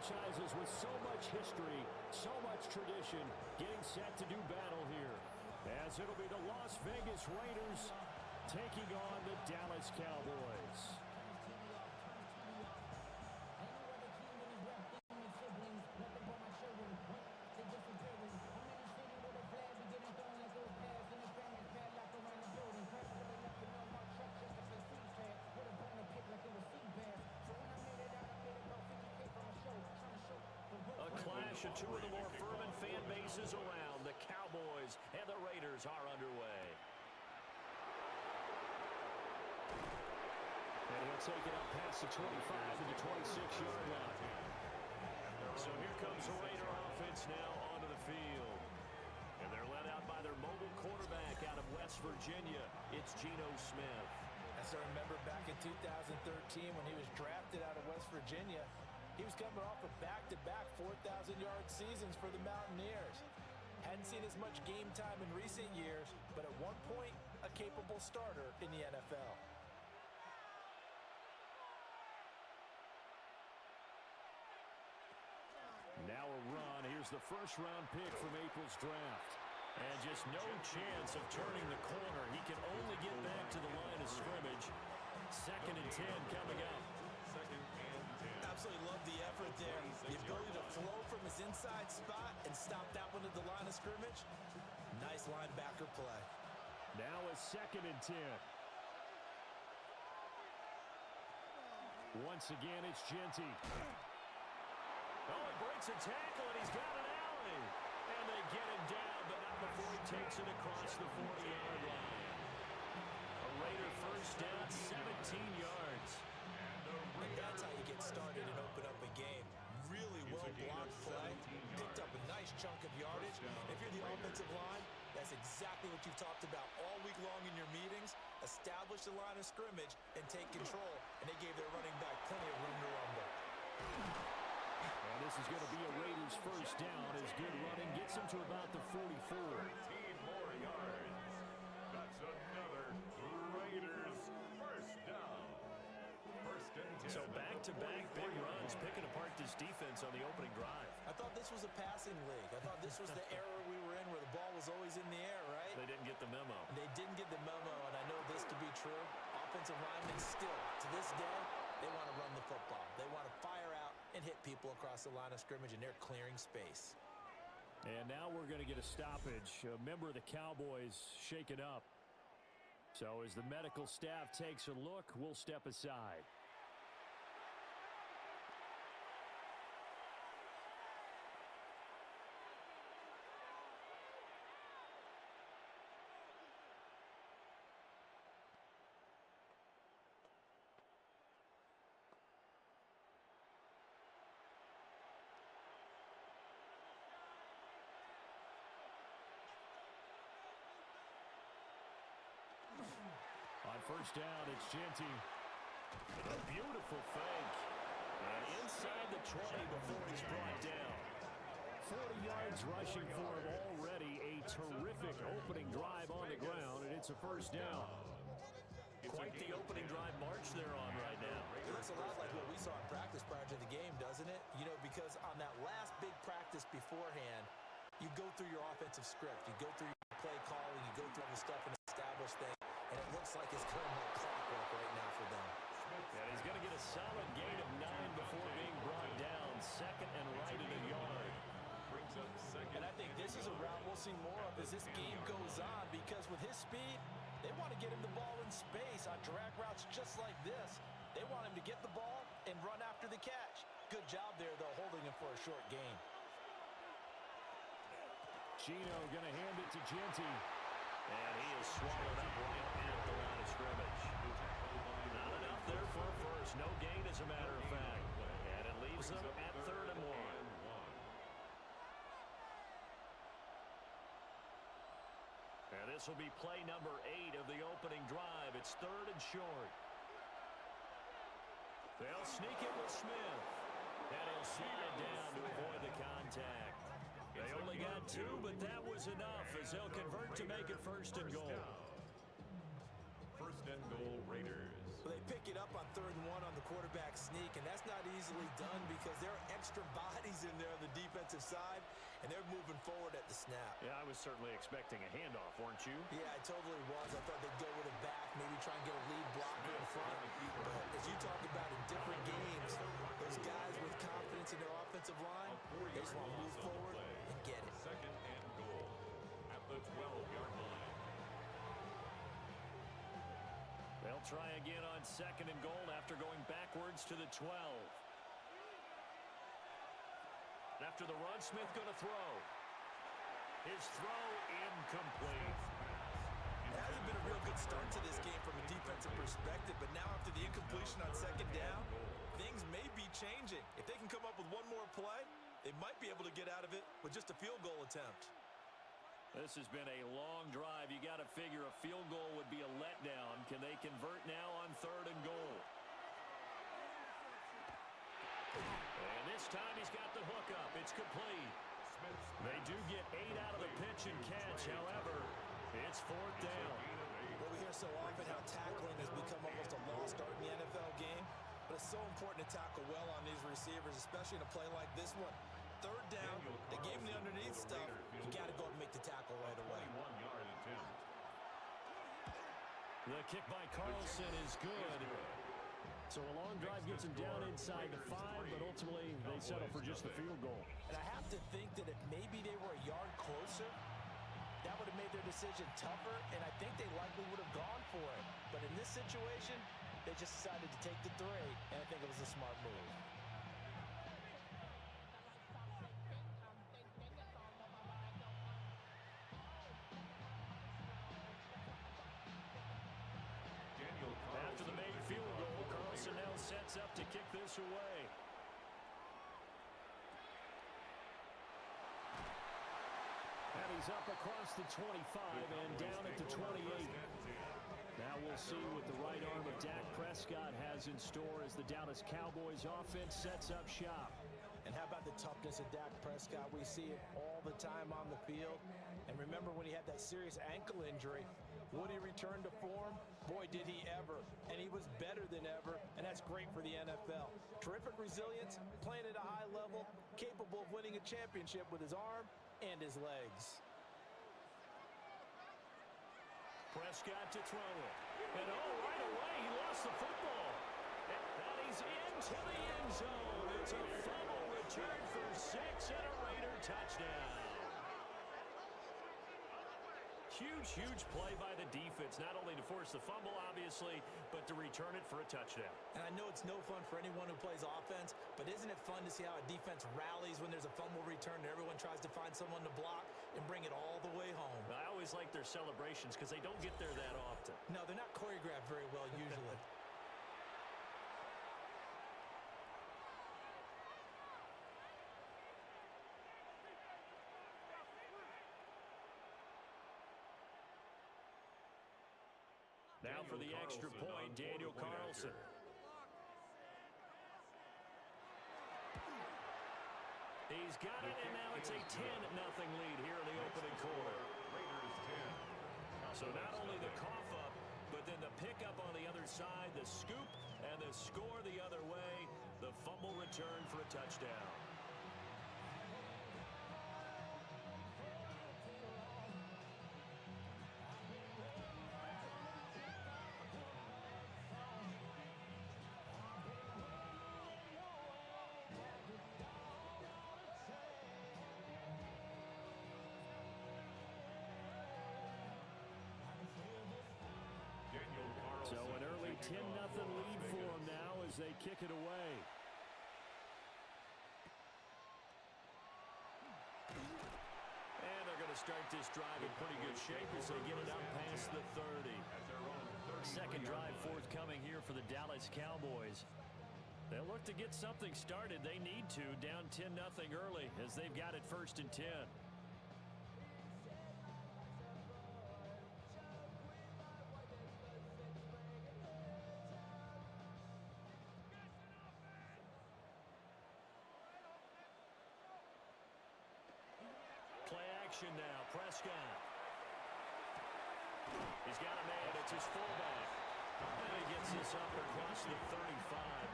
franchises with so much history, so much tradition, getting set to do battle here. As it'll be the Las Vegas Raiders taking on the Dallas Cowboys. A clash of two of the more fervent fan bases around. The Cowboys and the Raiders are underway. And he'll take it up past the 25 to the 26-yard line. So here comes the Raider offense now onto the field. And they're led out by their mobile quarterback out of West Virginia. It's Geno Smith. As I remember back in 2013 when he was drafted out of West Virginia, he was coming off of back-to-back 4,000-yard seasons for the Mountaineers. Hadn't seen as much game time in recent years, but at one point, a capable starter in the NFL. Now a run. Here's the first-round pick from April's draft. And just no chance of turning the corner. He can only get back to the line of scrimmage. 2nd and 10 coming up. Absolutely love the effort there. The ability to flow from his inside spot and stop that one at the line of scrimmage. Nice linebacker play. Now a 2nd and 10. Once again, it's Genty. Oh, he breaks a tackle, and he's got an alley. And they get him down, but not before he takes it across the 40-yard line. A Raider first down, 17 yards. And that's how you get started and open up a game. Really well-blocked play. Picked up a nice chunk of yardage. If you're the offensive line, that's exactly what you've talked about all week long in your meetings. Establish the line of scrimmage and take control. And they gave their running back plenty of room to rumble. And this is going to be a Raiders first down as good running gets them to about the 44. 19 more yards. That's another Raiders first down. So back-to-back big runs, picking apart this defense on the opening drive. I thought this was a passing league. I thought this was the era we were in where the ball was always in the air, right? They didn't get the memo. They didn't get the memo, and I know this to be true. Offensive linemen still, to this day, they want to run the football. They want to fire out and hit people across the line of scrimmage, and they're clearing space. And now we're going to get a stoppage. A member of the Cowboys shaken up. So as the medical staff takes a look, we'll step aside. On first down, it's Genty. A beautiful fake. And inside the 20 before he's brought down. 40 yards rushing for him already. A terrific opening drive on the ground, and it's a first down. Quite the opening drive march they're on right now. It looks a lot like what we saw in practice prior to the game, doesn't it? You know, because on that last big practice beforehand, you go through your offensive script. You go through your play calling. You go through all the stuff and establish things. And it looks like it's going like clockwork right now for them. And he's going to get a solid gain of 9 before being brought down. 2nd and right at a yard. And I think this is a route we'll see more of as this game goes on, because with his speed, they want to get him the ball in space on drag routes just like this. They want him to get the ball and run after the catch. Good job there, though, holding him for a short gain. Geno going to hand it to Genty. And he is swallowed up right at the line of scrimmage. Not enough there for a first. No gain, as a matter of fact. And it leaves them at 3rd and 1. And this will be play number 8 of the opening drive. It's 3rd and short. They'll sneak it with Smith. And he'll slide down to avoid the contact. They only got 2, but that was enough as they'll convert to make it 1st and goal. First and goal, Raiders. Well, they pick it up on 3rd and 1 on the quarterback sneak, and that's not easily done because there are extra bodies in there on the defensive side, and they're moving forward at the snap. Yeah, I was certainly expecting a handoff, weren't you? Yeah, I totally was. I thought they'd go with it back, maybe try and get a lead blocker in front. But as you talk about in different games, those guys with confidence in their offensive line, they just want to move forward and get it. Second and goal at the 12-yard line. They'll try again on second and goal after going backwards to the 12. After the run, Smith going to throw. His throw incomplete. It hasn't been a real good start to this game from a defensive perspective, but now after the incompletion on second down, things may be changing. If they can come up with one more play, they might be able to get out of it with just a field goal attempt. This has been a long drive. You got to figure a field goal would be a letdown. Can they convert now on third and goal? And this time he's got the hook up. It's complete. They do get 8 out of the pitch and catch. However, it's fourth down. Well, we hear so often how tackling has become almost a lost art in the NFL game, but it's so important to tackle well on these receivers, especially in a play like this one. Third down, they gave him the underneath stuff. You got to go and make the tackle right away. The kick by Carlson is good. So a long drive gets him down inside the 5, but ultimately they settle for just the field goal. And I have to think that if maybe they were a yard closer, that would have made their decision tougher, and I think they likely would have gone for it. But in this situation, they just decided to take the 3, and I think it was a smart move. After the made field goal, Carlson now sets up to kick this away. And he's up across the 25 and down at the 28. Now we'll see what the right arm of Dak Prescott has in store as the Dallas Cowboys offense sets up shop. And how about the toughness of Dak Prescott? We see it all the time on the field. And remember when he had that serious ankle injury, would he return to form? Boy, did he ever. And he was better than ever, and that's great for the NFL. Terrific resilience, playing at a high level, capable of winning a championship with his arm and his legs. Prescott to throw it. And right away, he lost the football. And he's into the end zone. It's a fumble return for 6 and a Raider touchdown. Huge play by the defense, not only to force the fumble, obviously, but to return it for a touchdown. And I know it's no fun for anyone who plays offense, but isn't it fun to see how a defense rallies when there's a fumble return and everyone tries to find someone to block and bring it all the way home? I always like their celebrations because they don't get there that often. No, they're not choreographed very well usually. Now for the extra point, Daniel Carlson. He's got it, and now it's a 10-0 lead here in the opening quarter. So not only the cough up, but then the pickup on the other side, the scoop, and the score the other way, the fumble return for a touchdown. So an early 10-0 lead for them now as they kick it away. And they're going to start this drive in pretty good shape as they get it up past the 30. Second drive forthcoming here for the Dallas Cowboys. They'll look to get something started. They need to, down 10-0 early as they've got it 1st and 10. Play action now, Prescott. He's got a man, it's his fullback. And he gets this up across the 35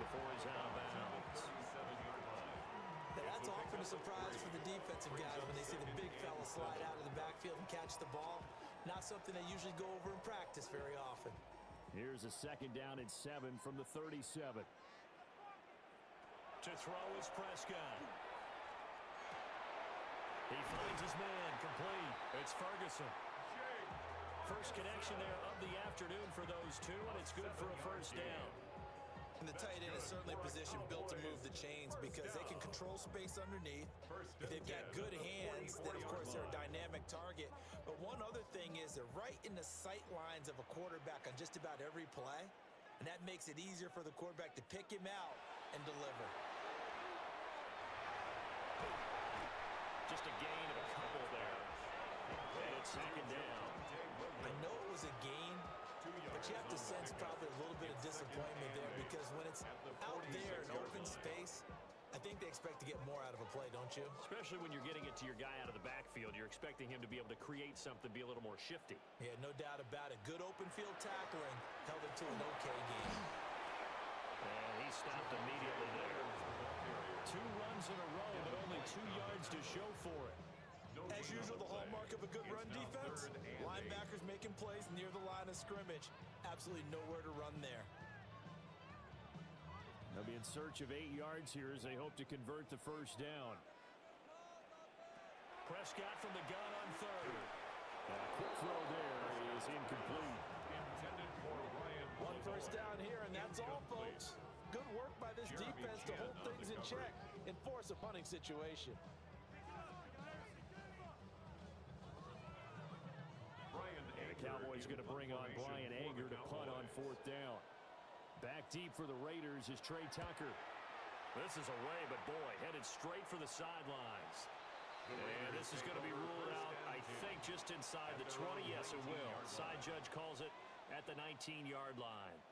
before he's out of bounds. That's often a surprise for the defensive guys when they see the big fella slide out of the backfield and catch the ball. Not something they usually go over in practice very often. Here's a 2nd down and 7 from the 37. To throw is Prescott. He finds his man, complete. It's Ferguson. First connection there of the afternoon for those two, and it's good for a 1st down. And the tight end is certainly a position built to move the chains because they can control space underneath. If they've got good hands, then of course they're a dynamic target. But one other thing is they're right in the sight lines of a quarterback on just about every play, and that makes it easier for the quarterback to pick him out and deliver. Just a gain of a couple there. And it's 2nd down. I know it was a gain, but you have to sense probably a little bit of disappointment there because when it's out there in open space, I think they expect to get more out of a play, don't you? Especially when you're getting it to your guy out of the backfield. You're expecting him to be able to create something, be a little more shifty. Yeah, no doubt about it. Good open field tackling held it to an okay game. And he stopped immediately there. 2 runs in a row, but only 2 yards to show for it. As usual, the hallmark of a good run defense, linebackers making plays near the line of scrimmage. Absolutely nowhere to run there. They'll be in search of 8 yards here as they hope to convert the 1st down. Prescott from the gun on 3rd. A quick throw there is incomplete. One 1st down here, and that's all, folks. Good work by this defense to hold things in check and force a punting situation. The Cowboys going to bring on Brian Anger to punt on 4th down. Back deep for the Raiders is Trey Tucker. This is away, but boy, headed straight for the sidelines. And this is going to be ruled out, I think, just inside the 20. Yes, it will. Side judge calls it at the 19-yard line.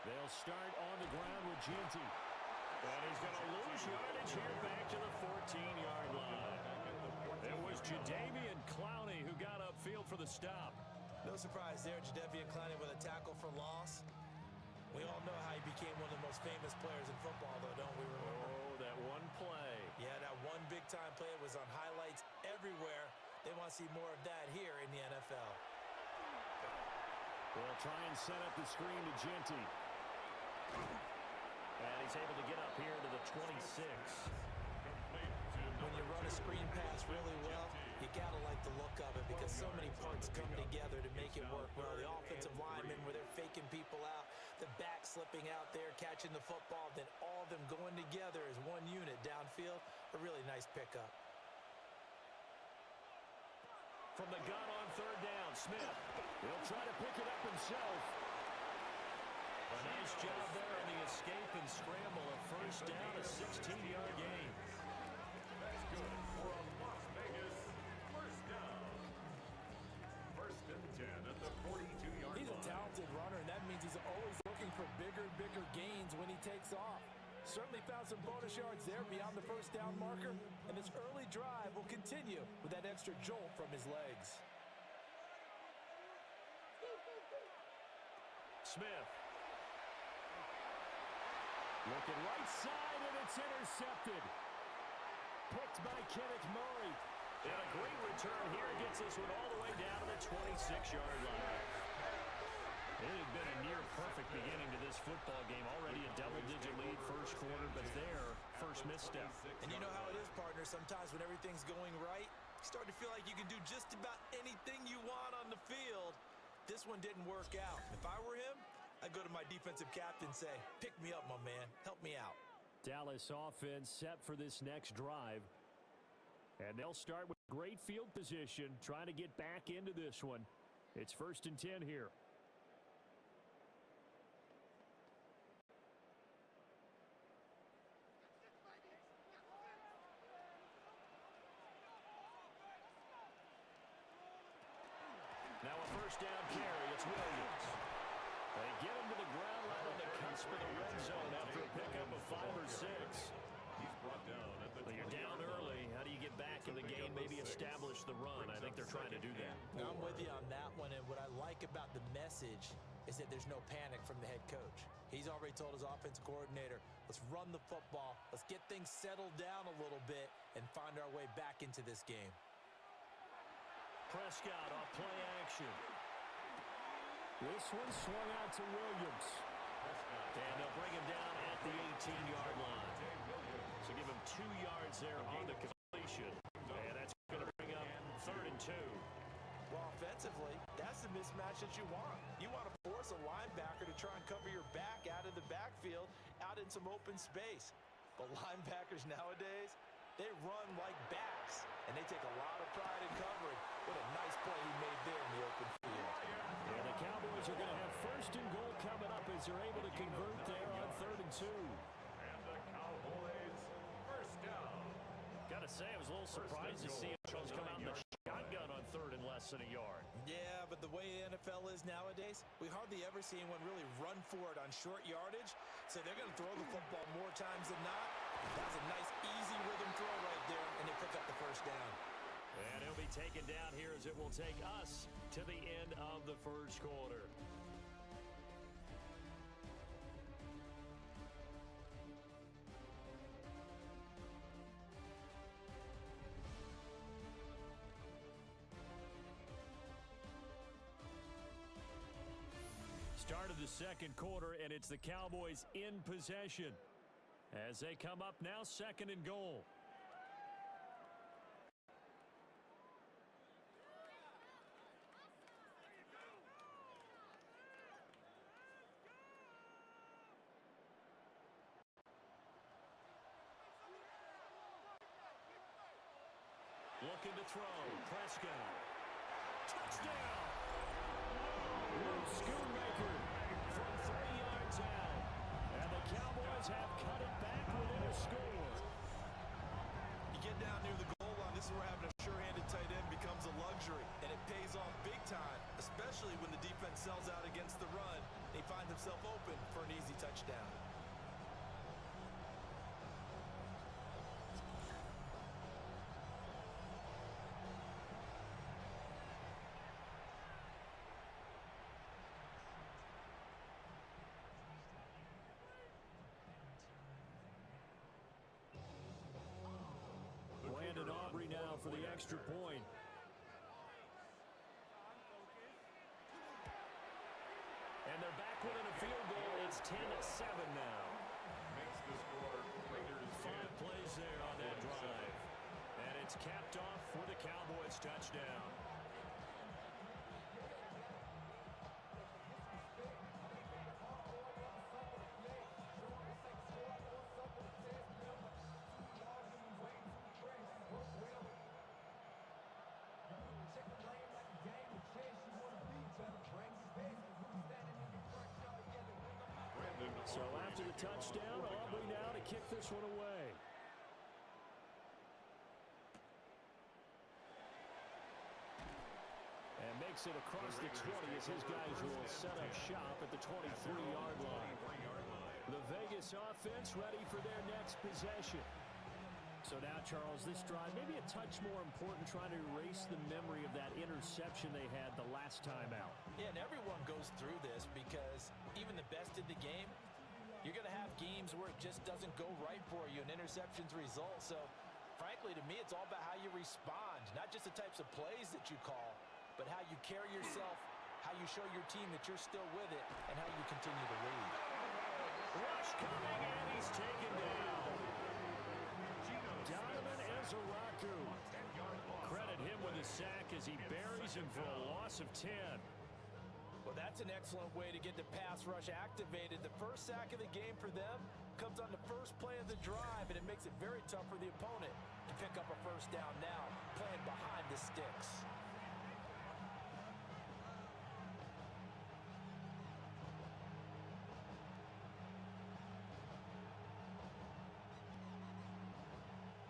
They'll start on the ground with Ginty. And he's going to lose yardage here back to the 14-yard line. It was Jadeveon Clowney who got upfield for the stop. No surprise there, Jadeveon Clowney with a tackle for loss. We all know how he became one of the most famous players in football, though, don't we remember? Oh, that one play. Yeah, that one big-time play was on highlights everywhere. They want to see more of that here in the NFL. They'll try and set up the screen to Ginty. And he's able to get up here to the 26. When you run a screen pass really well, you got to like the look of it because so many parts come together to make it work well. The offensive linemen, where they're faking people out, the back slipping out there, catching the football, then all of them going together as one unit downfield. A really nice pickup. From the gun on 3rd down, Smith. He'll try to pick it up himself. A nice job there on the escape and scramble. A 1st down, a 16-yard gain. That's good for a Las Vegas 1st down. 1st and 10 at the 42-yard line. He's a talented runner, and that means he's always looking for bigger and bigger gains when he takes off. Certainly found some bonus yards there beyond the 1st down marker, and this early drive will continue with that extra jolt from his legs. Smith. Looking right side, and it's intercepted. Picked by Kenneth Murray. And a great return here. Gets this one all the way down to the 26-yard line. It had been a near-perfect beginning to this football game. Already a double-digit lead 1st quarter, but there, first misstep. And you know how it is, partner. Sometimes when everything's going right, you start to feel like you can do just about anything you want on the field. This one didn't work out. If I were him, I'd go to my defensive captain and say, pick me up, my man. Help me out. Dallas offense set for this next drive. And they'll start with great field position, trying to get back into this one. It's 1st and 10 here. Now a 1st down carry. It's Williams. They get him to the ground right on the cusp of the red zone after a pickup of 5 or 6. He's brought down at the You're down early. How do you get back in the game, maybe establish the run? I think they're trying to do that. I'm with you on that one, and what I like about the message is that there's no panic from the head coach. He's already told his offensive coordinator, let's run the football, let's get things settled down a little bit and find our way back into this game. Prescott off play action. This one swung out to Williams. And they'll bring him down at the 18-yard line. So give him 2 yards there on the completion. And that's going to bring up 3rd and 2. Well, offensively, that's the mismatch that you want. You want to force a linebacker to try and cover your back out of the backfield, out in some open space. But linebackers nowadays, they run like backs, and they take a lot of pride in covering. What a nice play he made there in the open field. And the Cowboys are going to have 1st and goal coming up as they're able to convert there on 3rd and 2. And the Cowboys, 1st down. Got to say, I was a little surprised to see Charles come out in the shotgun on 3rd and less than a yard. Yeah, but the way the NFL is nowadays, we hardly ever see anyone really run for it on short yardage. So they're going to throw the football more times than not. That was a nice, easy rhythm throw right there, and they pick up the 1st down. And he'll be taken down here as it will take us to the end of the 1st quarter. Start of the 2nd quarter, and it's the Cowboys in possession as they come up now 2nd and goal. Looking to throw. Prescott. Touchdown! Schoonmaker from 3 yards out. And the Cowboys have cut it back within a score. You get down near the goal line, this is where having a sure-handed tight end becomes a luxury, and it pays off big time, especially when the defense sells out against the run, and he finds himself open for an easy touchdown. Landon Aubrey now for the extra point. And they're back within a field goal. It's 10-7 now. Makes the score Raiders 5 plays there on that drive. And it's capped off for the Cowboys touchdown. So after the touchdown, Aubrey now to kick this one away. And makes it across the 20 as his guys will set up shop at the 23-yard line. The Vegas offense ready for their next possession. So now, Charles, this drive maybe a touch more important, trying to erase the memory of that interception they had the last time out. Yeah, and everyone goes through this because even the best in the game, you're going to have games where it just doesn't go right for you and interceptions result. So, frankly, to me, it's all about how you respond, not just the types of plays that you call, but how you carry yourself, how you show your team that you're still with it, and how you continue to lead. Rush coming, and he's taken down. Donovan Ezeraku. Credit him with a sack as he buries him for a loss of 10. Well, that's an excellent way to get the pass rush activated. The first sack of the game for them comes on the first play of the drive, and it makes it very tough for the opponent to pick up a 1st down now, playing behind the sticks.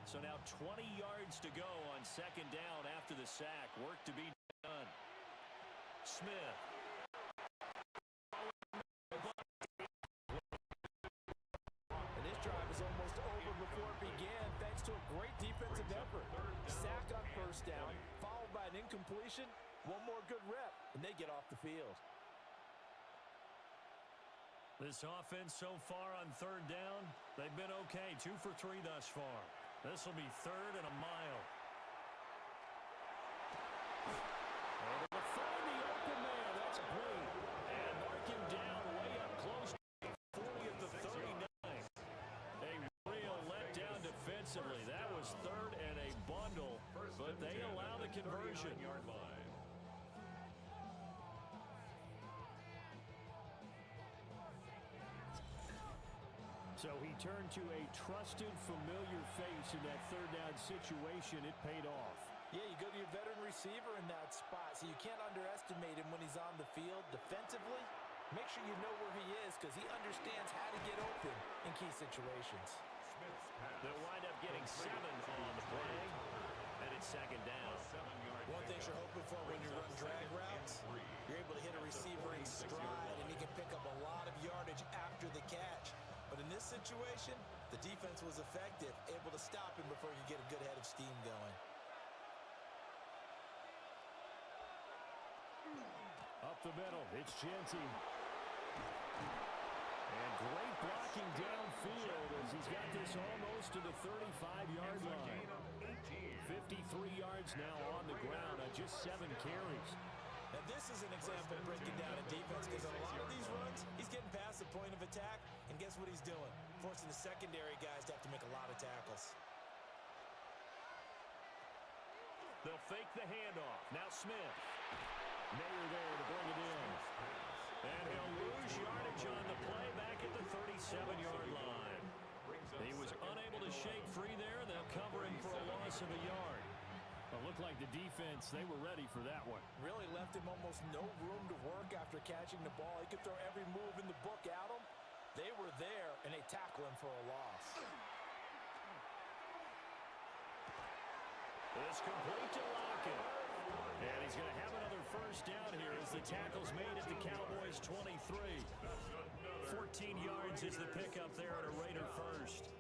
So now 20 yards to go on 2nd down after the sack. Work to be done. Smith. first down, followed by an incompletion, one more good rep, and they get off the field. This offense so far on third down, they've been okay. 2 for 3 thus far. This will be 3rd and a mile. Able to find the open man. That's great. And mark him down way up close to 40 at the 39. A real letdown defensively. That was 3rd and a bundle, but they allow the conversion. So he turned to a trusted, familiar face in that third down situation. It paid off. Yeah, you go to your veteran receiver in that spot, so you can't underestimate him when he's on the field. Defensively, make sure you know where he is because he understands how to get open in key situations. They'll wind up getting 7 on the play, and it's 2nd down. One thing you're hoping for when you run drag routes, you're able to hit a receiver in stride, and he can pick up a lot of yardage after the catch. But in this situation, the defense was effective, able to stop him before you get a good head of steam going. Up the middle, it's Genty. And great blocking downfield as he's got this almost to the 35-yard line. 53 yards now on the ground on just 7 carries. Now this is an example of breaking down a defense because on a lot of these runs, he's getting past the point of attack, and guess what he's doing? Forcing the secondary guys to have to make a lot of tackles. They'll fake the handoff. Now Smith. Mayer there to bring it in. And he'll lose yardage on the play back at the 37-yard line. He was unable to shake free there. They'll cover him for a loss of a yard. It looked like the defense, they were ready for that one. Really left him almost no room to work after catching the ball. He could throw every move in the book at him. They were there, and they tackle him for a loss. It's complete to Lockett. And he's going to have another first down here as the tackle's made at the Cowboys 23. 14 yards is the pickup there at a Raider first.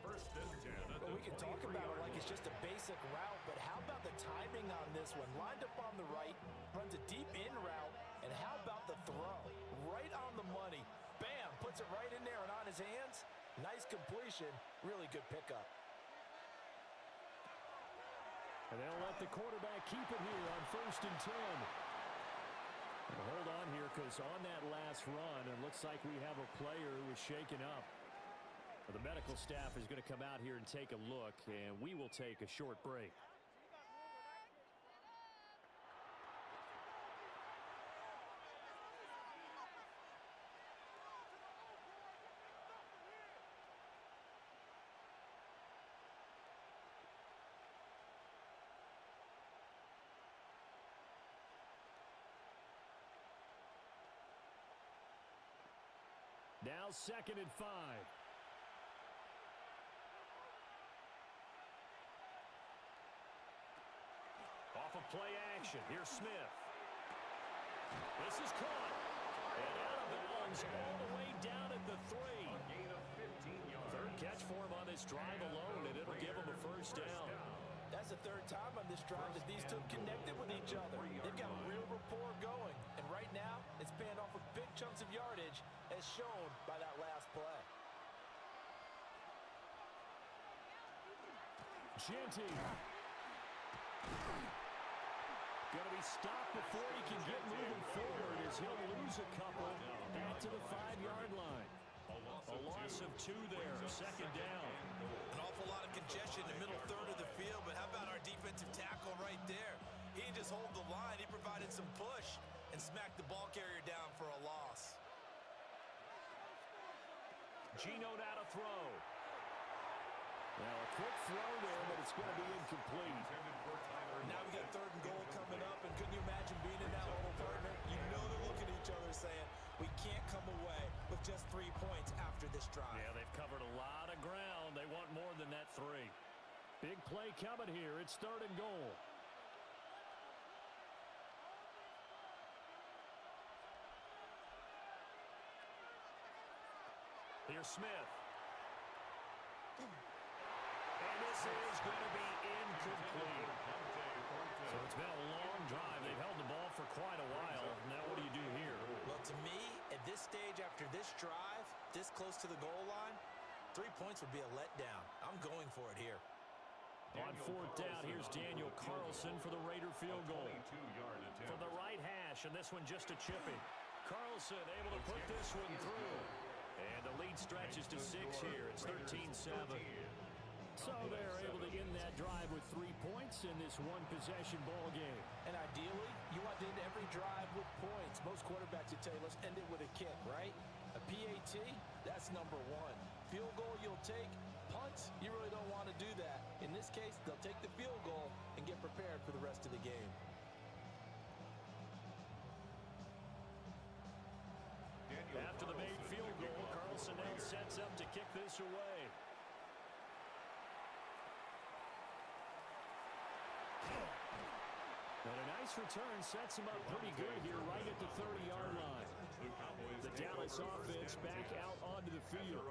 Well, we can talk about it like it's just a basic route, but how about the timing on this one? Lined up on the right, runs a deep in route, and how about the throw? Right on the money. Bam, puts it right in there and on his hands. Nice completion, really good pickup. And they'll let the quarterback keep it here on 1st and 10. Well, hold on here because on that last run, it looks like we have a player who was shaken up. The medical staff is going to come out here and take a look, and we will take a short break. Now 2nd and 5. Off of play action. Here's Smith. This is caught. And out of bounds all the way down at the 3. 3rd catch for him on this drive alone, and it'll give him a first down. That's the 3rd time on this drive that these two have connected with each other. They've got a real rapport going. And right now, it's paying off with big chunks of yardage as shown by that last play. Genty. Going to be stopped before he can get moving forward as he'll lose a couple back to the 5-yard line. A loss of 2 there, 2nd down. An awful lot of congestion in the middle third of the field, but how about our defensive tackle right there? He didn't just hold the line, he provided some push and smacked the ball carrier down for a loss. Geno out to throw. Now a quick throw there, but it's going to be incomplete. Now we got 3rd and goal coming up, and couldn't you imagine being in that little partner? You know they're looking at each other saying, we can't come away with just 3 points after this drive. Yeah, they've covered a lot of ground. They want more than that 3. Big play coming here. It's 3rd and goal. Here's Smith. And this is going to be incomplete. So it's been a long drive. They've held the ball for quite a while. Now what do you do here? Well, to me, at this stage after this drive, this close to the goal line, 3 points would be a letdown. I'm going for it here. On fourth down, here's Daniel Carlson for the Raider field goal. 22-yard attempt. From the right hash, and this one just a chipping. Carlson able to put this one through. And the lead stretches to 6 here. It's 13-7. So they're able to end that drive with 3 points in this one-possession ball game. And ideally, you want to end every drive with points. Most quarterbacks would tell you, let's end it with a kick, right? A PAT, that's number one. Field goal you'll take. Punts, you really don't want to do that. In this case, they'll take the field goal and get prepared for the rest of the game. After the made field goal, Carlson now sets up to kick this away. And a nice return sets him up pretty good here right at the 30-yard line. The Dallas offense back out onto the field.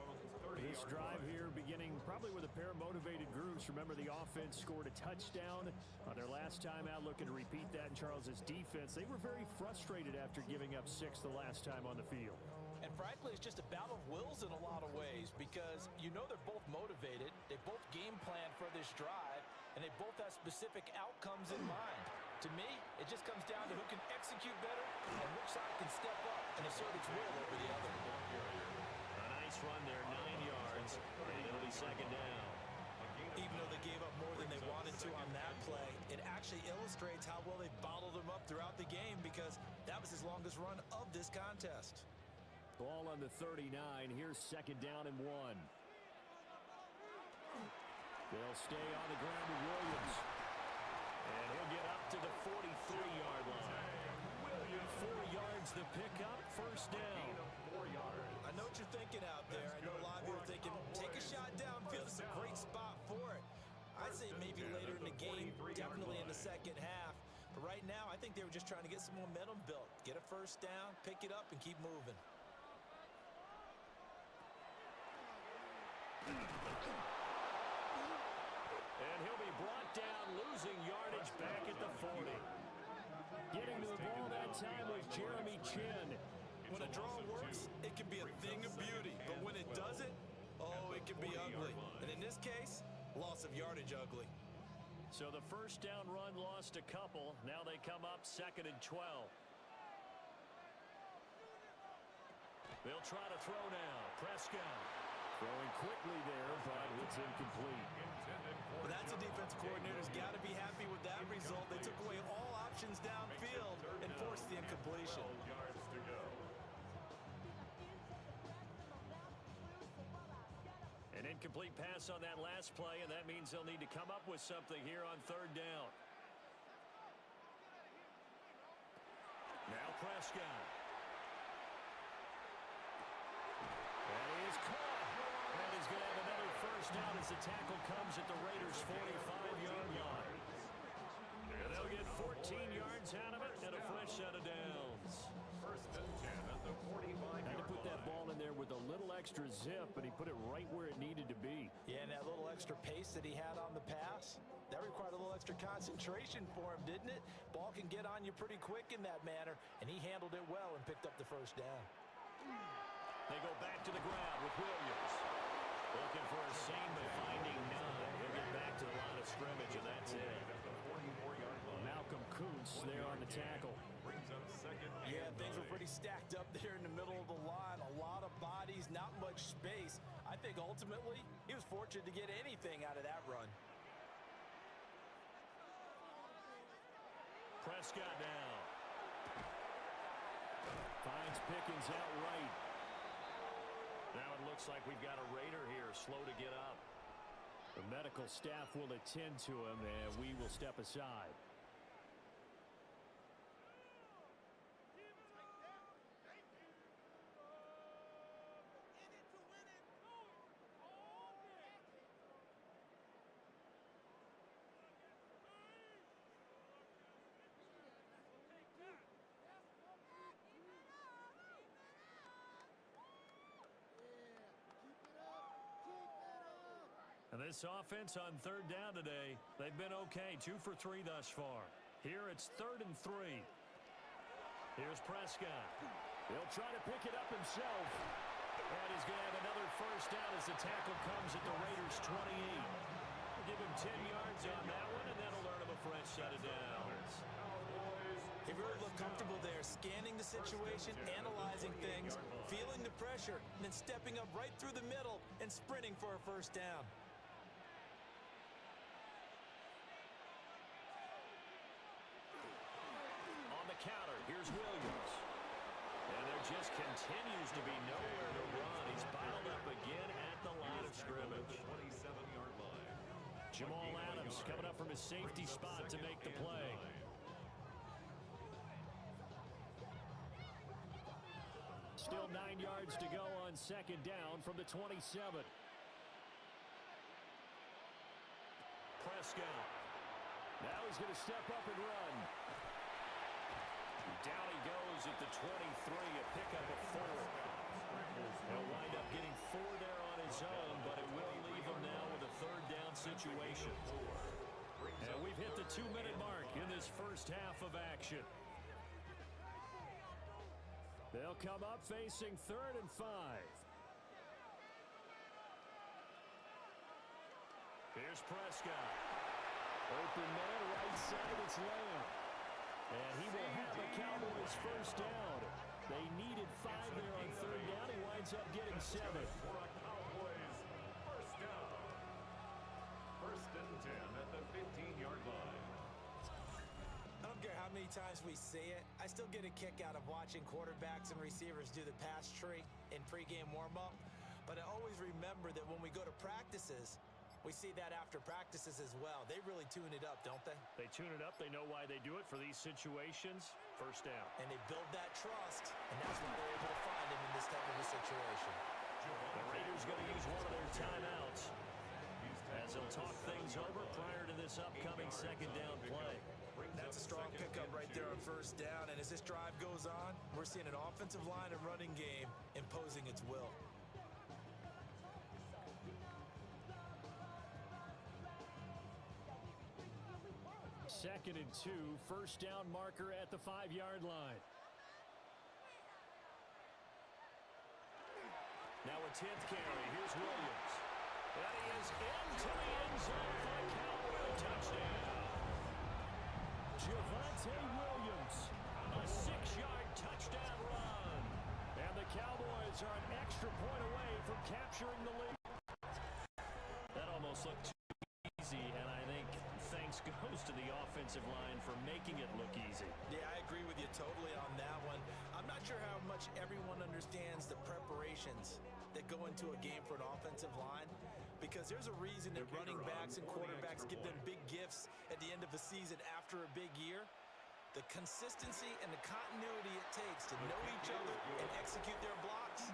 This drive here beginning probably with a pair of motivated groups. Remember, the offense scored a touchdown on their last time out, looking to repeat that in Charles's defense. They were very frustrated after giving up 6 the last time on the field. And frankly, it's just a battle of wills in a lot of ways because you know they're both motivated, they both game plan for this drive, and they both have specific outcomes in mind. To me, it just comes down to who can execute better and which side can step up and assert its will over the other. A nice run there, 9 yards, and it'll be second down. Even though they gave up more than they wanted to on that play, it actually illustrates how well they bottled them up throughout the game because that was his longest run of this contest. Ball on the 39. Here's second down and 1. They'll stay on the ground with Williams. And he'll get up to the 43-yard line. 4 yards the pickup, first down. I know what you're thinking out there. I know a lot of you are thinking, take a shot downfield. It's a great spot for it. I'd say maybe later in the game, definitely in the second half. But right now, I think they were just trying to get some momentum built. Get a first down, pick it up, and keep moving. And he'll be brought down, losing yardage back at the 40. Getting to the ball that time was Jeremy Chin. When a draw works, it can be a thing of beauty. But when it doesn't, oh, it can be ugly. And in this case, loss of yardage ugly. So the first down run lost a couple. Now they come up second and 12. They'll try to throw now. Prescott throwing quickly there, but it's incomplete. Well, that's a defensive coordinator's got to be happy with that result. They took away all options downfield and forced the incompletion. An incomplete pass on that last play, and that means they'll need to come up with something here on third down. Now Prescott. And he is caught. And he's going to have another first down as the tackle comes at the Raiders' 45-yard line. And they'll get 14 yards out of it and a fresh set of downs. First and 10 at the 45-yard Had to put that ball in there with a little extra zip, but he put it right where it needed to be. Yeah, and that little extra pace that he had on the pass, that required a little extra concentration for him, didn't it? Ball can get on you pretty quick in that manner, and he handled it well and picked up the first down. They go back to the ground with Williams. Looking for a seam, but finding none. He'll get back to the line of scrimmage, and that's it. Malcolm Kuntz there on the tackle. Yeah, things were pretty stacked up there in the middle of the line. A lot of bodies, not much space. I think ultimately he was fortunate to get anything out of that run. Prescott now. Finds Pickens outright. Now it looks like we've got a Raider here, slow to get up. The medical staff will attend to him, and we will step aside. And this offense on third down today, they've been okay, 2 for 3 thus far. Here it's 3rd and 3. Here's Prescott. He'll try to pick it up himself. And he's going to have another first down as the tackle comes at the Raiders' 28. Give him 10 yards on that one, and that'll earn him a fresh set of downs. He really looked comfortable there, scanning the situation, analyzing things, feeling the pressure, and then stepping up right through the middle and sprinting for a first down. On the counter, here's Williams. And there just continues to be nowhere to run. He's bottled up again at the line of scrimmage. 27-yard line. Jamal Adams coming up from his safety spot to make the play. Still 9 yards to go on 2nd down from the 27. Prescott. Now he's going to step up and run. Down he goes at the 23, a pickup of 4. He'll wind up getting 4 there on his own, but it will leave him now with a 3rd down situation. And we've hit the 2-minute mark in this first half of action. They'll come up facing 3rd and 5. Here's Prescott. Open man, right side, it's Lamb. And he will have a Cowboys first down. They needed 5 there on 3rd down. He winds up getting 7. For a Cowboys first down. 1st and 10 at the 15-yard line. I don't care how many times we see it, I still get a kick out of watching quarterbacks and receivers do the pass tree in pregame warm-up. But I always remember that when we go to practices, we see that after practices as well. They really tune it up, don't they? They tune it up. They know why they do it for these situations. First down. And they build that trust, and that's what they're able to find him in this type of a situation. The Raiders going to use one of their timeouts as they'll talk things over prior to this upcoming 2nd down play. That's a strong pickup right there on 1st down, and as this drive goes on, we're seeing an offensive line and running game imposing its will. 2nd and 2, first down marker at the 5-yard line. Now a 10th carry. Here's Williams. And he is into the end zone for a Cowboy touchdown. Javonte Williams, a 6-yard touchdown run. And the Cowboys are an extra point away from capturing the lead. That almost looked too easy, and I think thanks goes to the offensive line for making it look easy. Yeah, I agree with you totally on that one. I'm not sure how much everyone understands the preparations that go into a game for an offensive line, because there's a reason that running backs and quarterbacks give them big gifts at the end of a season after a big year. The consistency and the continuity it takes to know each other and execute their blocks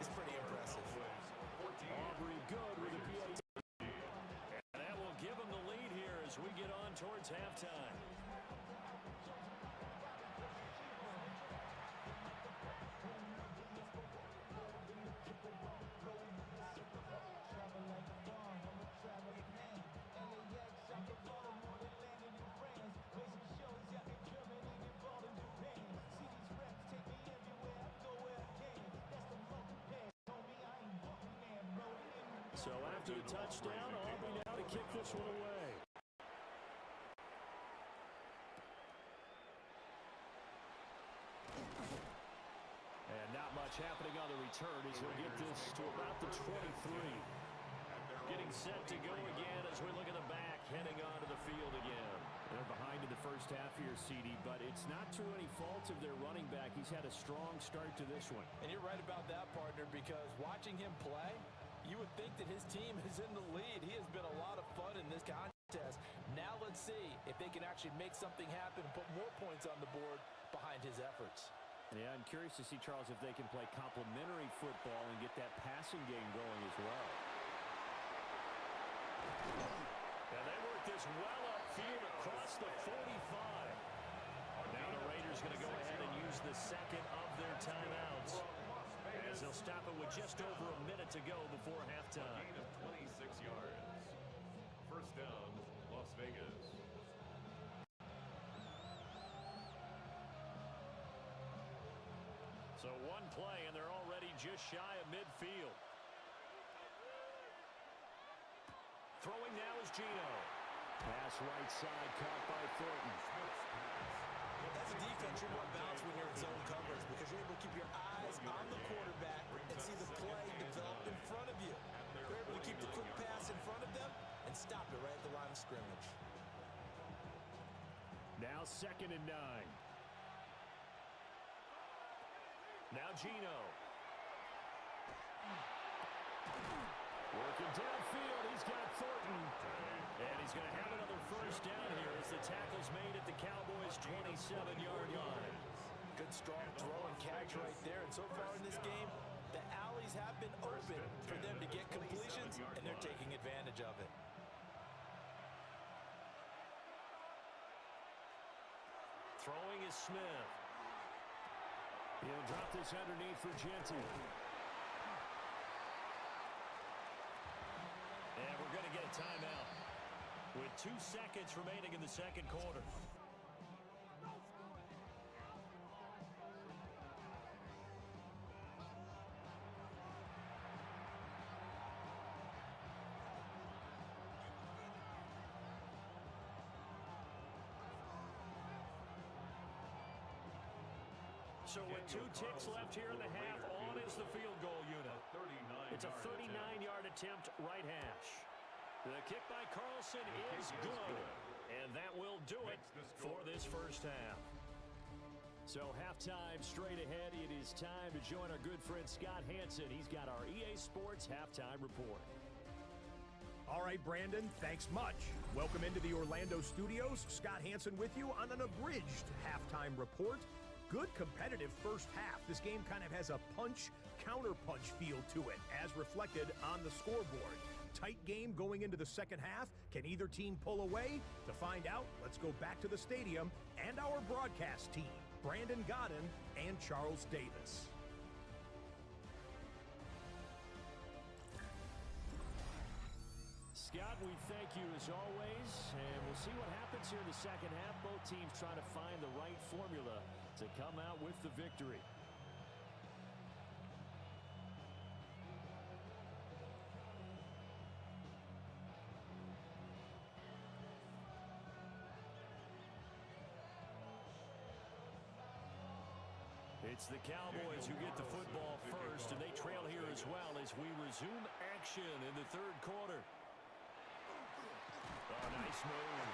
is pretty impressive. Aubrey good with a PAT. And that will give them the lead here as we get on towards halftime. So after the touchdown, Aubrey now to kick this one away. And not much happening on the return as he'll get this to about the 23. Getting set to go again as we look at the back, heading onto the field again. They're behind in the first half here, CD, but it's not through any fault of their running back. He's had a strong start to this one. And you're right about that, partner, because watching him play, you would think that his team is in the lead. He has been a lot of fun in this contest. Now let's see if they can actually make something happen and put more points on the board behind his efforts. Yeah, I'm curious to see, Charles, if they can play complementary football and get that passing game going as well. And they work this well upfield across the 45. Now the Raiders going to go ahead and use the second of their timeouts, as they'll stop it with just over a minute to go before halftime. Gain of 26 yards. First down, Las Vegas. So one play, and they're already just shy of midfield. Throwing now is Gino. Pass right side, caught by Thornton. That's a defense you're more balanced when you're in zone coverage because you're able to keep your eyes on the quarterback and see the play develop in front of you. You're able to keep the quick pass in front of them and stop it right at the line of scrimmage. Now 2nd and 9. Now Gino. Working downfield, he's got Thornton. And he's going to have another first down here as the tackle's made at the Cowboys' 27-yard line. Good strong throw and catch right there. And so far in this game, the alleys have been open for them to get completions, and they're taking advantage of it. Throwing is Smith. He'll drop this underneath for Genty. And we're going to get a timeout with 2 seconds remaining in the second quarter. So with 2 ticks left here in the half, on is the field goal unit. It's a 39-yard attempt right hash. The kick by Carlson is good, and that will do it for this first half. So halftime straight ahead. It is time to join our good friend Scott Hanson. He's got our EA Sports halftime report. All right, Brandon, thanks much. Welcome into the Orlando studios. Scott Hanson with you on an abridged halftime report. Good competitive first half. This game kind of has a punch-counter-punch feel to it, as reflected on the scoreboard. Tight game going into the second half. Can either team pull away? To find out, let's go back to the stadium and our broadcast team, Brandon Godden and Charles Davis. Scott, we thank you as always, and we'll see what happens here in the second half. Both teams trying to find the right formula to come out with the victory. It's the Cowboys who get the football first, and they trail here as well as we resume action in the third quarter. Oh, nice move.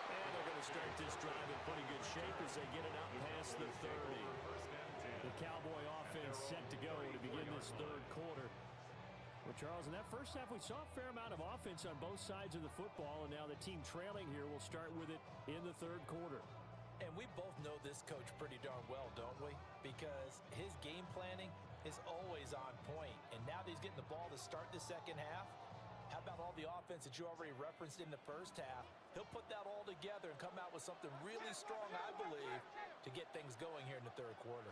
And they're going to start this drive in pretty good shape as they get it out past the 30. The Cowboy offense set to go to begin this third quarter. Well, Charles, in that first half, we saw a fair amount of offense on both sides of the football, and now the team trailing here will start with it in the third quarter. And we both know this coach pretty darn well, don't we? Because his game planning is always on point. And now that he's getting the ball to start the second half, how about all the offense that you already referenced in the first half? He'll put that all together and come out with something really strong, I believe, to get things going here in the third quarter.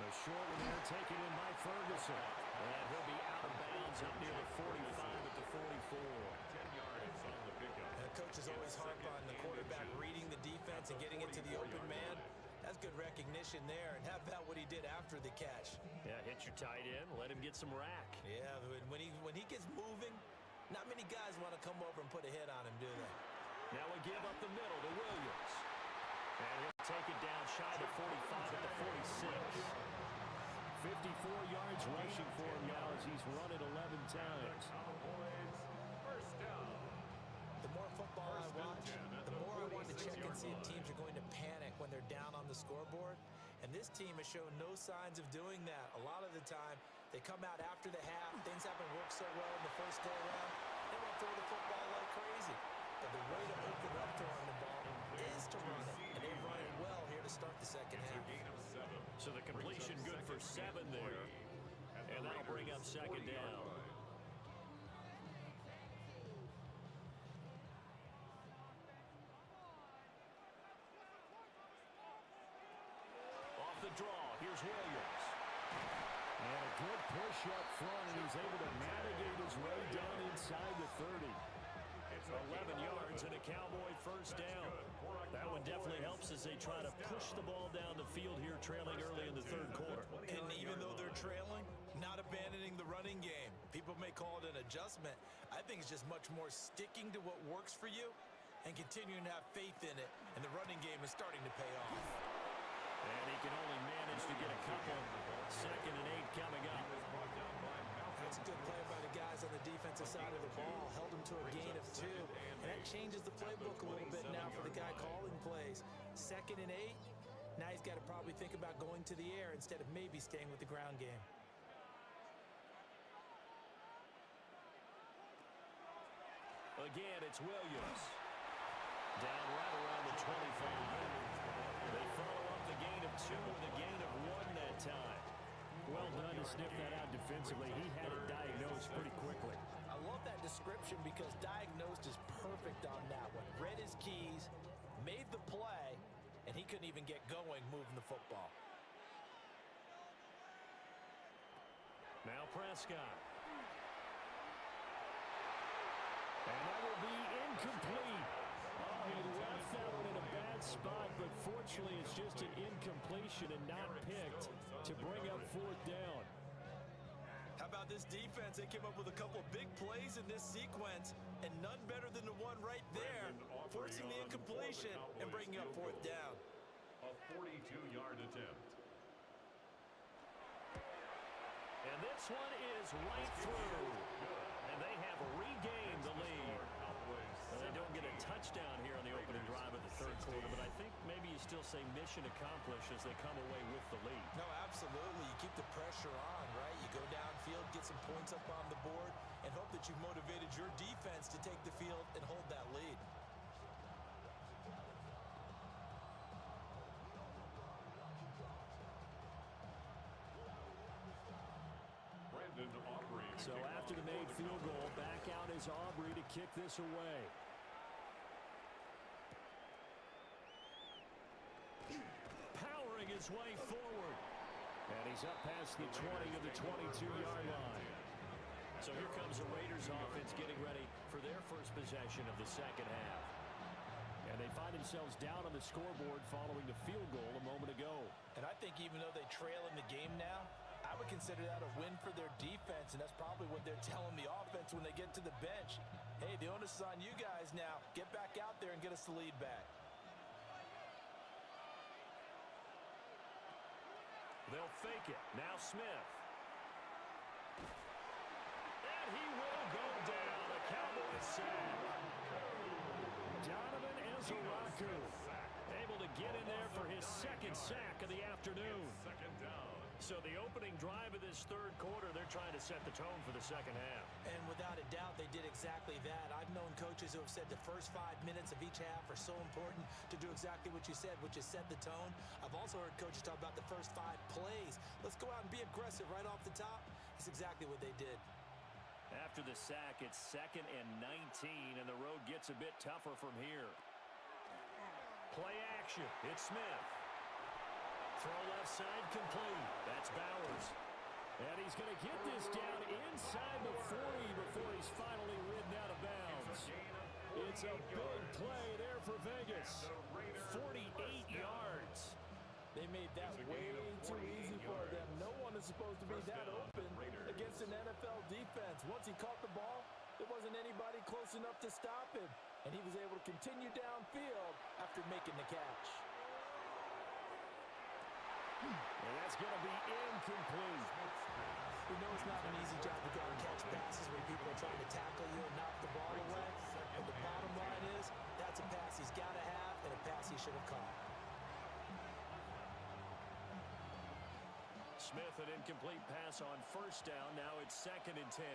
The short one there taken in by Ferguson. And he'll be out of bounds up near the 45 at the 44. 10 yards on the pickup. And the coaches always harp on the quarterback reading the defense and getting into the open man. That's good recognition there. And how about what he did after the catch? Yeah, hit your tight end, let him get some rack. Yeah, when he gets moving, not many guys want to come over and put a hit on him, do they? Now we give up the middle to Williams. And he'll take it down shy of 45 at the 46. 54 yards rushing for him now as he's run it 11 times. Cowboys, first down. The more football I watch, the more I want to check and see if teams are going to panic when they're down on the scoreboard. And this team has shown no signs of doing that. A lot of the time, they come out after the half. Things haven't worked so well in the first go-around. They want to throw the football like crazy. But the way to open up throwing the ball is to run it. And they've run it well here to start the second half. So the completion good for 7 there. And that'll bring up second down. Off the draw, here's Williams. And a good push up front, and he's able to navigate his way down inside the 30. 11 yards and a Cowboy first down. That one definitely helps as they try to push the ball down the field here, trailing early in the third quarter. And even though they're trailing, not abandoning the running game. People may call it an adjustment. I think it's just much more sticking to what works for you and continuing to have faith in it. And the running game is starting to pay off. And he can only manage to get a couple. 2nd and 8 coming up. That's a good play by the guys on the defensive side of the ball. Held him to a gain of 2. And that changes the playbook a little bit now for the guy calling plays. 2nd and 8. Now he's got to probably think about going to the air instead of maybe staying with the ground game. Again, it's Williams. Down right around the 25. They follow up the gain of 2 with a gain of 1 that time. Well done to sniff that out defensively. He had it diagnosed pretty quickly. I love that description because diagnosed is perfect on that one. Read his keys, made the play, and he couldn't even get going moving the football. Now Prescott. And that will be incomplete. Oh, he left that one in a bad spot, but fortunately it's just an incompletion and not picked to bring up 4th down. How about this defense? They came up with a couple big plays in this sequence, and none better than the one right there, forcing the incompletion and bringing up 4th down. A 42-yard attempt. And this one is right through. And they have regained the lead. They don't get a touchdown here on the opening drive of the third quarter, but I think maybe you still say mission accomplished as they come away with the lead. No, absolutely. You keep the pressure on, right? You go downfield, get some points up on the board, and hope that you've motivated your defense to take the field and hold that lead. So after the made field goal, back out is Aubrey to kick this away. Powering his way forward. And he's up past the 20 of the 22-yard line. So here comes the Raiders offense getting ready for their first possession of the second half. And they find themselves down on the scoreboard following the field goal a moment ago. And I think even though they trail in the game now, I would consider that a win for their defense, and that's probably what they're telling the offense when they get to the bench. Hey, the onus is on you guys now. Get back out there and get us the lead back. They'll fake it. Now Smith. And he will go down. A Cowboys sack. Donovan Ezeraku able to get in there for his 2nd sack of the afternoon. Second down. So the opening drive of this third quarter, they're trying to set the tone for the second half. And without a doubt, they did exactly that. I've known coaches who have said the first 5 minutes of each half are so important to do exactly what you said, which is set the tone. I've also heard coaches talk about the first 5 plays. Let's go out and be aggressive right off the top. That's exactly what they did. After the sack, it's 2nd and 19, and the road gets a bit tougher from here. Play action. It's Smith. Throw left side complete. That's Bowers. And he's going to get this down inside the 40 before he's finally ridden out of bounds. It's a big play there for Vegas. 48 yards. They made that way too easy for them. No one is supposed to be that open against an NFL defense. Once he caught the ball, there wasn't anybody close enough to stop him. And he was able to continue downfield after making the catch. And that's going to be incomplete. We know it's not an easy job to go and catch passes where people are trying to tackle you and knock the ball away. But the bottom line is, that's a pass he's got to have and a pass he should have caught. Smith, an incomplete pass on first down. Now it's 2nd and 10.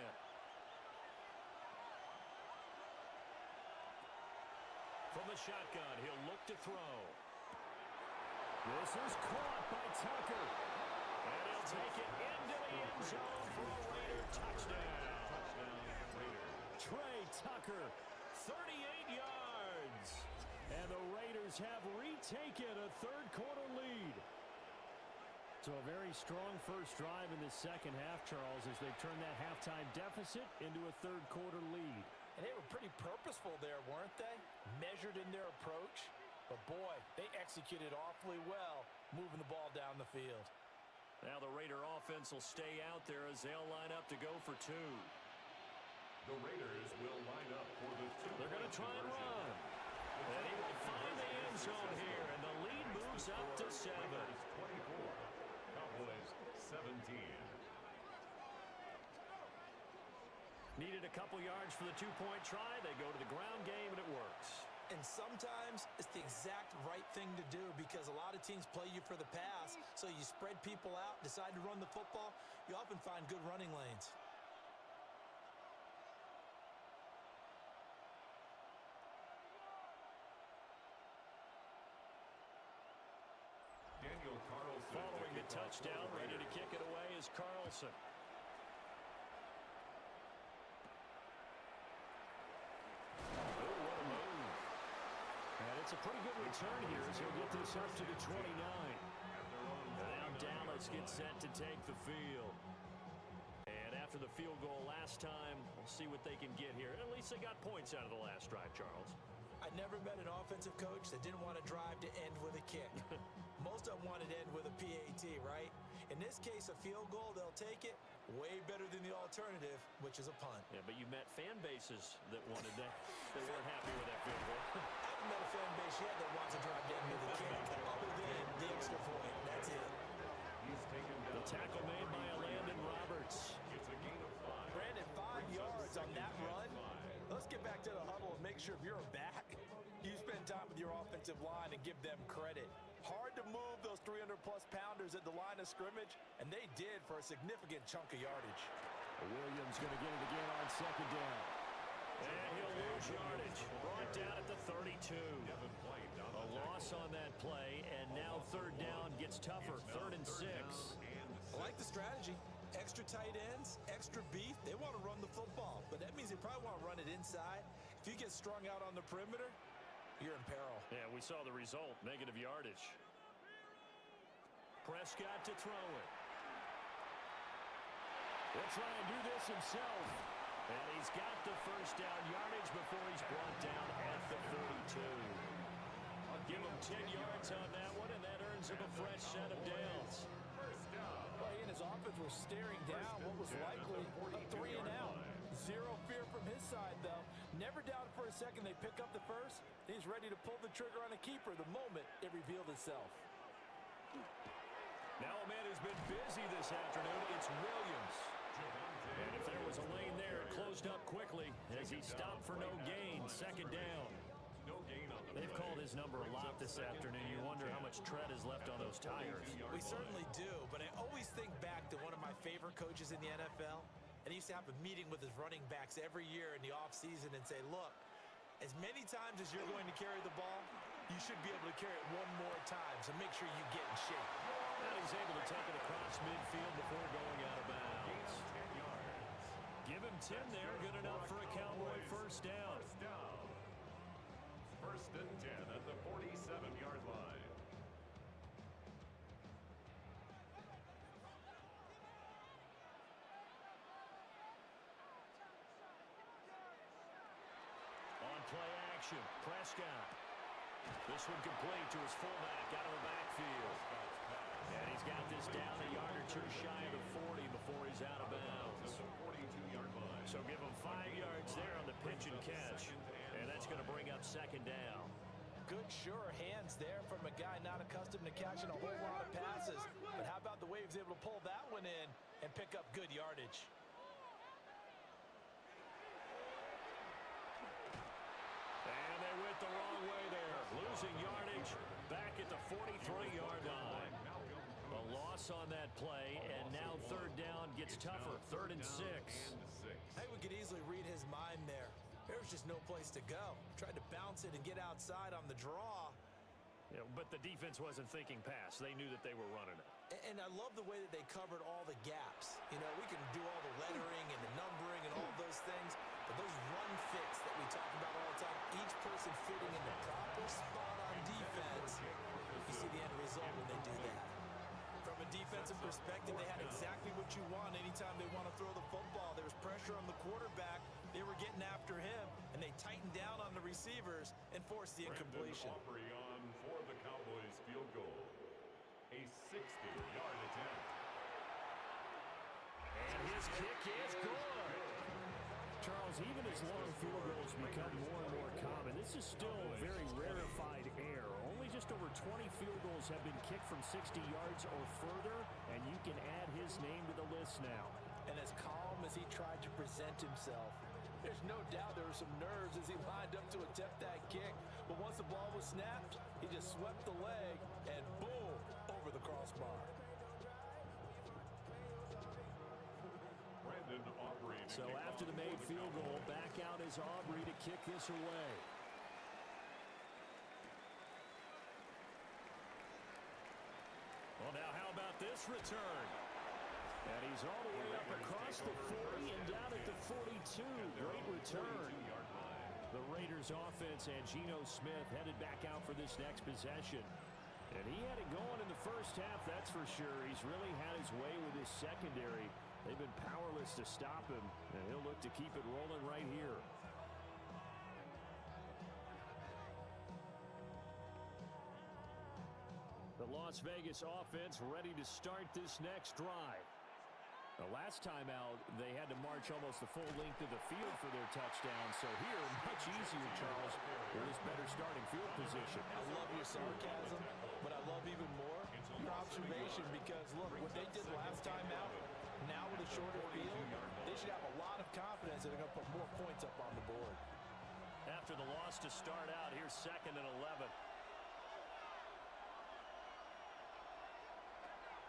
From the shotgun, he'll look to throw. This is caught by Tucker. And he'll take it into the end zone for a Raider touchdown. Trey Tucker, 38 yards. And the Raiders have retaken a third quarter lead. So a very strong first drive in the second half, Charles, as they turn that halftime deficit into a third quarter lead. And they were pretty purposeful there, weren't they? Measured in their approach. But boy, they executed awfully well, moving the ball down the field. Now the Raider offense will stay out there as they'll line up to go for two. The Raiders will line up for the two. They're going to try and run. And he will find the end zone here, and the lead moves up to 7. 24, Cowboys 17. Needed a couple yards for the two-point try. They go to the ground game, and it works. And sometimes it's the exact right thing to do because a lot of teams play you for the pass. So you spread people out, decide to run the football. You often find good running lanes. Daniel Carlson. Following the touchdown, ready to kick it away is Carlson. It's a pretty good return here as he'll get this up to the 29. Now Dallas gets set to take the field. And after the field goal last time, we'll see what they can get here. At least they got points out of the last drive, Charles. I never met an offensive coach that didn't want to drive to end with a kick. Most of them wanted to end with a PAT, right? In this case, a field goal, they'll take it. Way better than the alternative, which is a punt. Yeah, but you met fan bases that wanted that. They weren't happy with that field goal. I haven't met a fan base yet that wants to drive to end with a kick, other than the extra point. That's it. He's taken down. The tackle made by Landon Roberts. It's a gain of 5. Brandon, 5 yards on that run. Let's get back to the huddle and make sure if you're a back, you spend time with your offensive line and give them credit. Hard to move those 300-plus pounders at the line of scrimmage, and they did for a significant chunk of yardage. Williams going to get it again on second down. And he'll lose yardage. Brought down at the 32. A loss on that play, and now third down gets tougher. 3rd and 6. I like the strategy. Extra tight ends, extra beef. They want to run the football, but that means they probably want to run it inside. If you get strung out on the perimeter, you're in peril. Yeah, we saw the result. Negative yardage. Prescott to throw it. He'll try and do this himself. And he's got the first down yardage before he's brought down at the 32. I'll give him 10 yards on that one, and that earns him a fresh set of downs. Well, he and his offense were staring down what was likely a 3 and out. Zero fear from his side, though. Never doubted for a second they pick up the first. He's ready to pull the trigger on a keeper the moment it revealed itself. Now a man who's been busy this afternoon, it's Williams. And if there was a lane there, it closed up quickly as he stopped for no gain. Second down. They've called his number a lot this afternoon. You wonder how much tread is left on those tires. We certainly do, but I always think back to one of my favorite coaches in the NFL. And he used to have a meeting with his running backs every year in the offseason and say, look, as many times as you're going to carry the ball, you should be able to carry it one more time, so make sure you get in shape. And he's able to take it across midfield before going out of bounds. Give him 10 there, good enough for a Cowboy first down. 1st and 10 at the 47-yard line. On play action, Prescott. This one complete to his fullback out of the backfield. And he's got this down a yard or two shy of the 40 before he's out of bounds. So give him 5 yards there on the pitch and catch. And that's going to bring up second down. Good, sure hands there from a guy not accustomed to catching a whole lot of passes. But how about the way he was able to pull that one in and pick up good yardage? And they went the wrong way there. Losing yardage back at the 43-yard line. A loss on that play, and now third down gets tougher. 3rd and 6. I think we could easily read his mind there. There was just no place to go. Tried to bounce it and get outside on the draw. Yeah, but the defense wasn't thinking pass. They knew that they were running it. And I love the way that they covered all the gaps. You know, we can do all the lettering and the numbering and all those things, but those run fits that we talk about all the time, each person fitting in the proper spot on defense, you see the end result when they do that. From a defensive perspective, they had exactly what you want anytime they want to throw the football. There was pressure on the quarterback. They were getting after him, and and they tighten down on the receivers and force the incompletion. Brandon Aubrey on for the Cowboys field goal. A 60-yard attempt. And his kick is good. Charles, even as long field goals become more and more common, this is still very rarefied air. Only just over 20 field goals have been kicked from 60 yards or further, and you can add his name to the list now. And as calm as he tried to present himself, there's no doubt there were some nerves as he lined up to attempt that kick. But once the ball was snapped, he just swept the leg and boom, over the crossbar. Brandon Aubrey. So after the made field goal, back out is Aubrey to kick this away. Well, now how about this return? And he's all the way up across the 40 and down at the 42. Great return. The Raiders offense and Geno Smith headed back out for this next possession. And he had it going in the first half, that's for sure. He's really had his way with his secondary. They've been powerless to stop him, and he'll look to keep it rolling right here. The Las Vegas offense ready to start this next drive. The last time out, they had to march almost the full length of the field for their touchdown. So here, much easier, Charles, with this better starting field position. I love your sarcasm, but I love even more your observation because, look, what they did last time out, now with a shorter field, they should have a lot of confidence that they're going to put more points up on the board. After the loss to start out, here's 2nd and 11.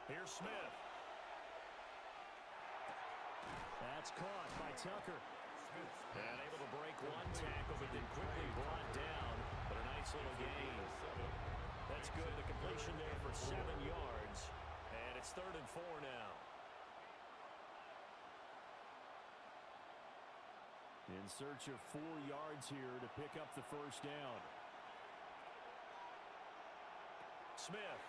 Here's Smith. That's caught by Tucker. And able to break one tackle, but then quickly brought down. But a nice little gain. That's good. The completion there for 7 yards. And it's 3rd and 4 now. In search of 4 yards here to pick up the first down. Smith.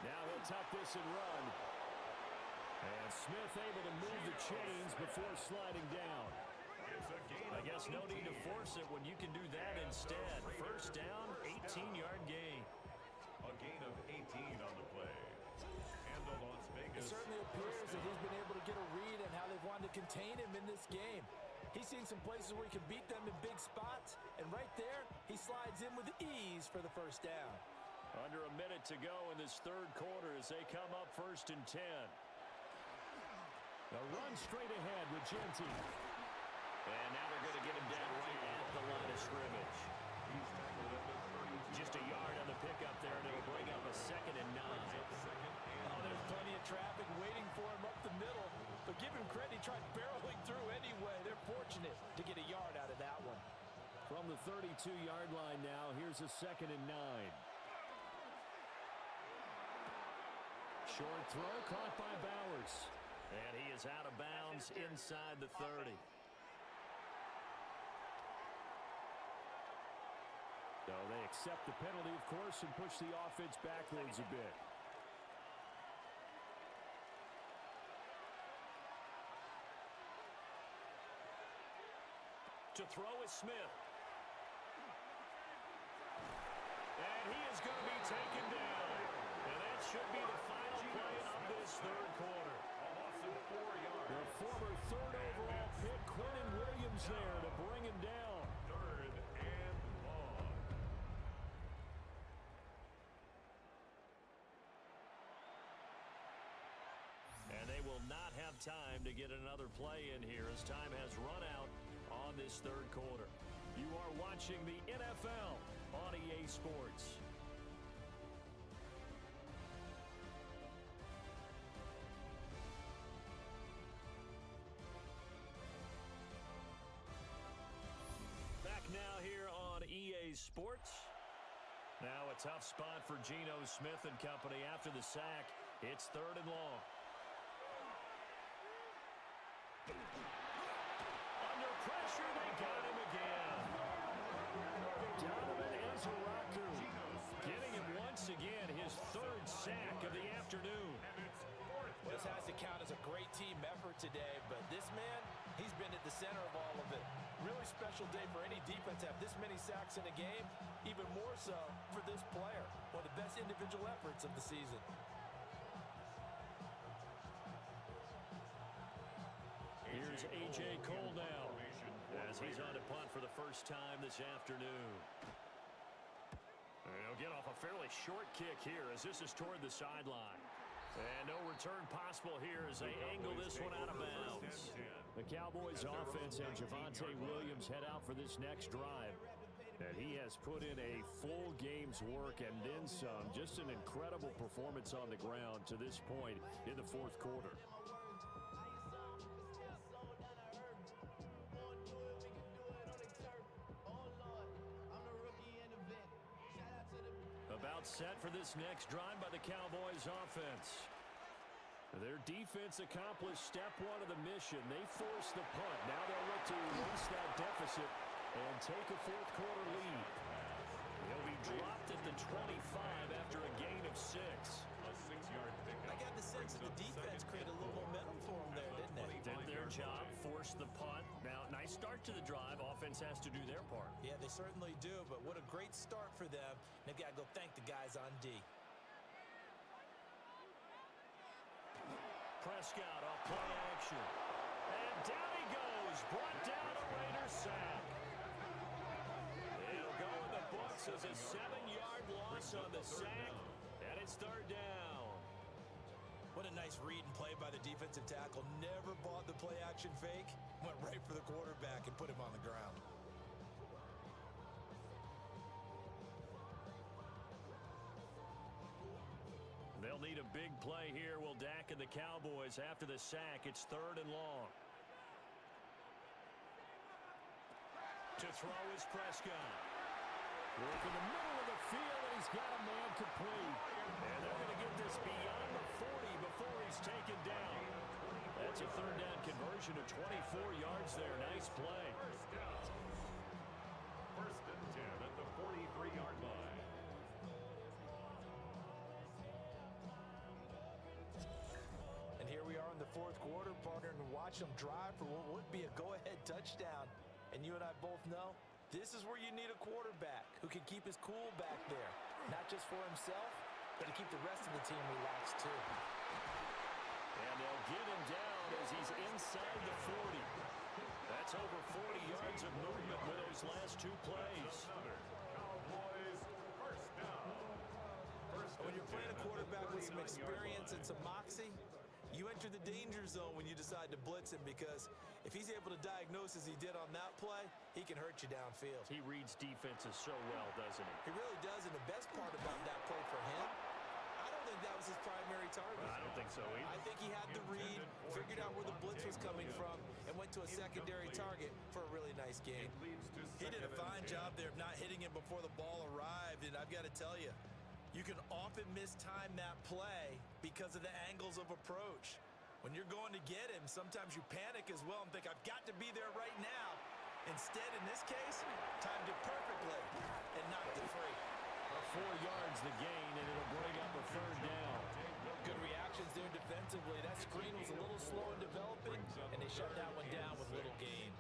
Now he'll tuck this and run. And Smith able to move the chains before sliding down. I guess no need to force it when you can do that instead. First down, 18-yard gain. A gain of 18 on the play. And the Las Vegas. It certainly appears that he's been able to get a read on how they've wanted to contain him in this game. He's seen some places where he can beat them in big spots, and right there, he slides in with ease for the first down. Under a minute to go in this 3rd quarter as they come up 1st and 10. A run straight ahead with Genty. And now they're going to get him down right at the line of scrimmage. Just a yard on the pickup there, and it'll bring up a 2nd and 9. Oh, there's plenty of traffic waiting for him up the middle. But give him credit, he tried barreling through anyway. They're fortunate to get a yard out of that one. From the 32-yard line now, here's a 2nd and 9. Short throw caught by Bowers. And he is out of bounds inside the 30. So they accept the penalty, of course, and push the offense backwards a bit. To throw is Smith. And he is going to be taken down. And that should be the final play of this 3rd quarter. The former 3rd overall pick, Quentin Williams, there to bring him down. 3rd and long. And they will not have time to get another play in here as time has run out on this 3rd quarter. You are watching the NFL on EA Sports. Back now here on EA Sports. Now a tough spot for Geno Smith and company after the sack. It's 3rd and long. Under pressure, they got him again. Donovan Ezeraku getting him once again, his 3rd sack of the afternoon. Well, this has to count as a great team effort today, but this man, He's been at the center of all of it. Really special day for any defense to have this many sacks in a game. Even more so for this player. One of the best individual efforts of the season. Here's A.J. Cole now as he's on to punt for the first time this afternoon. And he'll get off a fairly short kick here as this is toward the sideline. And no return possible here as they angle this one out of bounds. The Cowboys offense and Javonte Williams head out for this next drive. And he has put in a full game's work and then some. Just an incredible performance on the ground to this point in the fourth quarter. About set for this next drive by the Cowboys offense. Their defense accomplished step one of the mission. They forced the punt. Now they'll look to erase that deficit and take a fourth quarter lead. They'll be dropped at the 25 after a gain of 6. A 6-yard pickup. I got the sense that the defense created a little momentum for them there, didn't it? Did their job, forced the punt. Now, nice start to the drive. Offense has to do their part. Yeah, they certainly do, but what a great start for them. They've got to go thank the guys on D. Prescott off play action. And down he goes. Brought down a Raider sack. It'll go in the books as a 7-yard loss on the sack. And it's third down. What a nice read and play by the defensive tackle. Never bought the play action fake. Went right for the quarterback and put him on the ground. They'll need a big play here. Will Dak and the Cowboys after the sack. It's third and long. To throw is Prescott. Work in the middle of the field, and he's got a man complete. And they're going to get this beyond the 40 before he's taken down. That's a third down conversion of 24 yards there. Nice play. First and 10 at the 43-yard line. And here we are in the fourth quarter, partner, and watch them drive for what would be a go-ahead touchdown. And you and I both know this is where you need a quarterback who can keep his cool back there. Not just for himself, but to keep the rest of the team relaxed too. And they'll get him down as he's inside the 40. That's over 40 yards of movement with those last two plays. Cowboys first down. When you're playing a quarterback with some experience and some moxie, you enter the danger zone when you decide to blitz him, because if he's able to diagnose as he did on that play, he can hurt you downfield. He reads defenses so well, doesn't he? He really does, and the best part about that play for him, I don't think that was his primary target. I don't think so either. I think he had the read, figured out where the blitz was coming from, and went to a secondary target for a really nice game. He did a fine job there of not hitting him before the ball arrived, and I've got to tell you, you can often mistime that play because of the angles of approach. When you're going to get him, sometimes you panic as well and think, I've got to be there right now. Instead, in this case, timed it perfectly and knocked it free. 4 yards the gain, and it'll bring up a third down. Good reactions there defensively. That screen was a little slow in developing, and they shut that one down with little gain.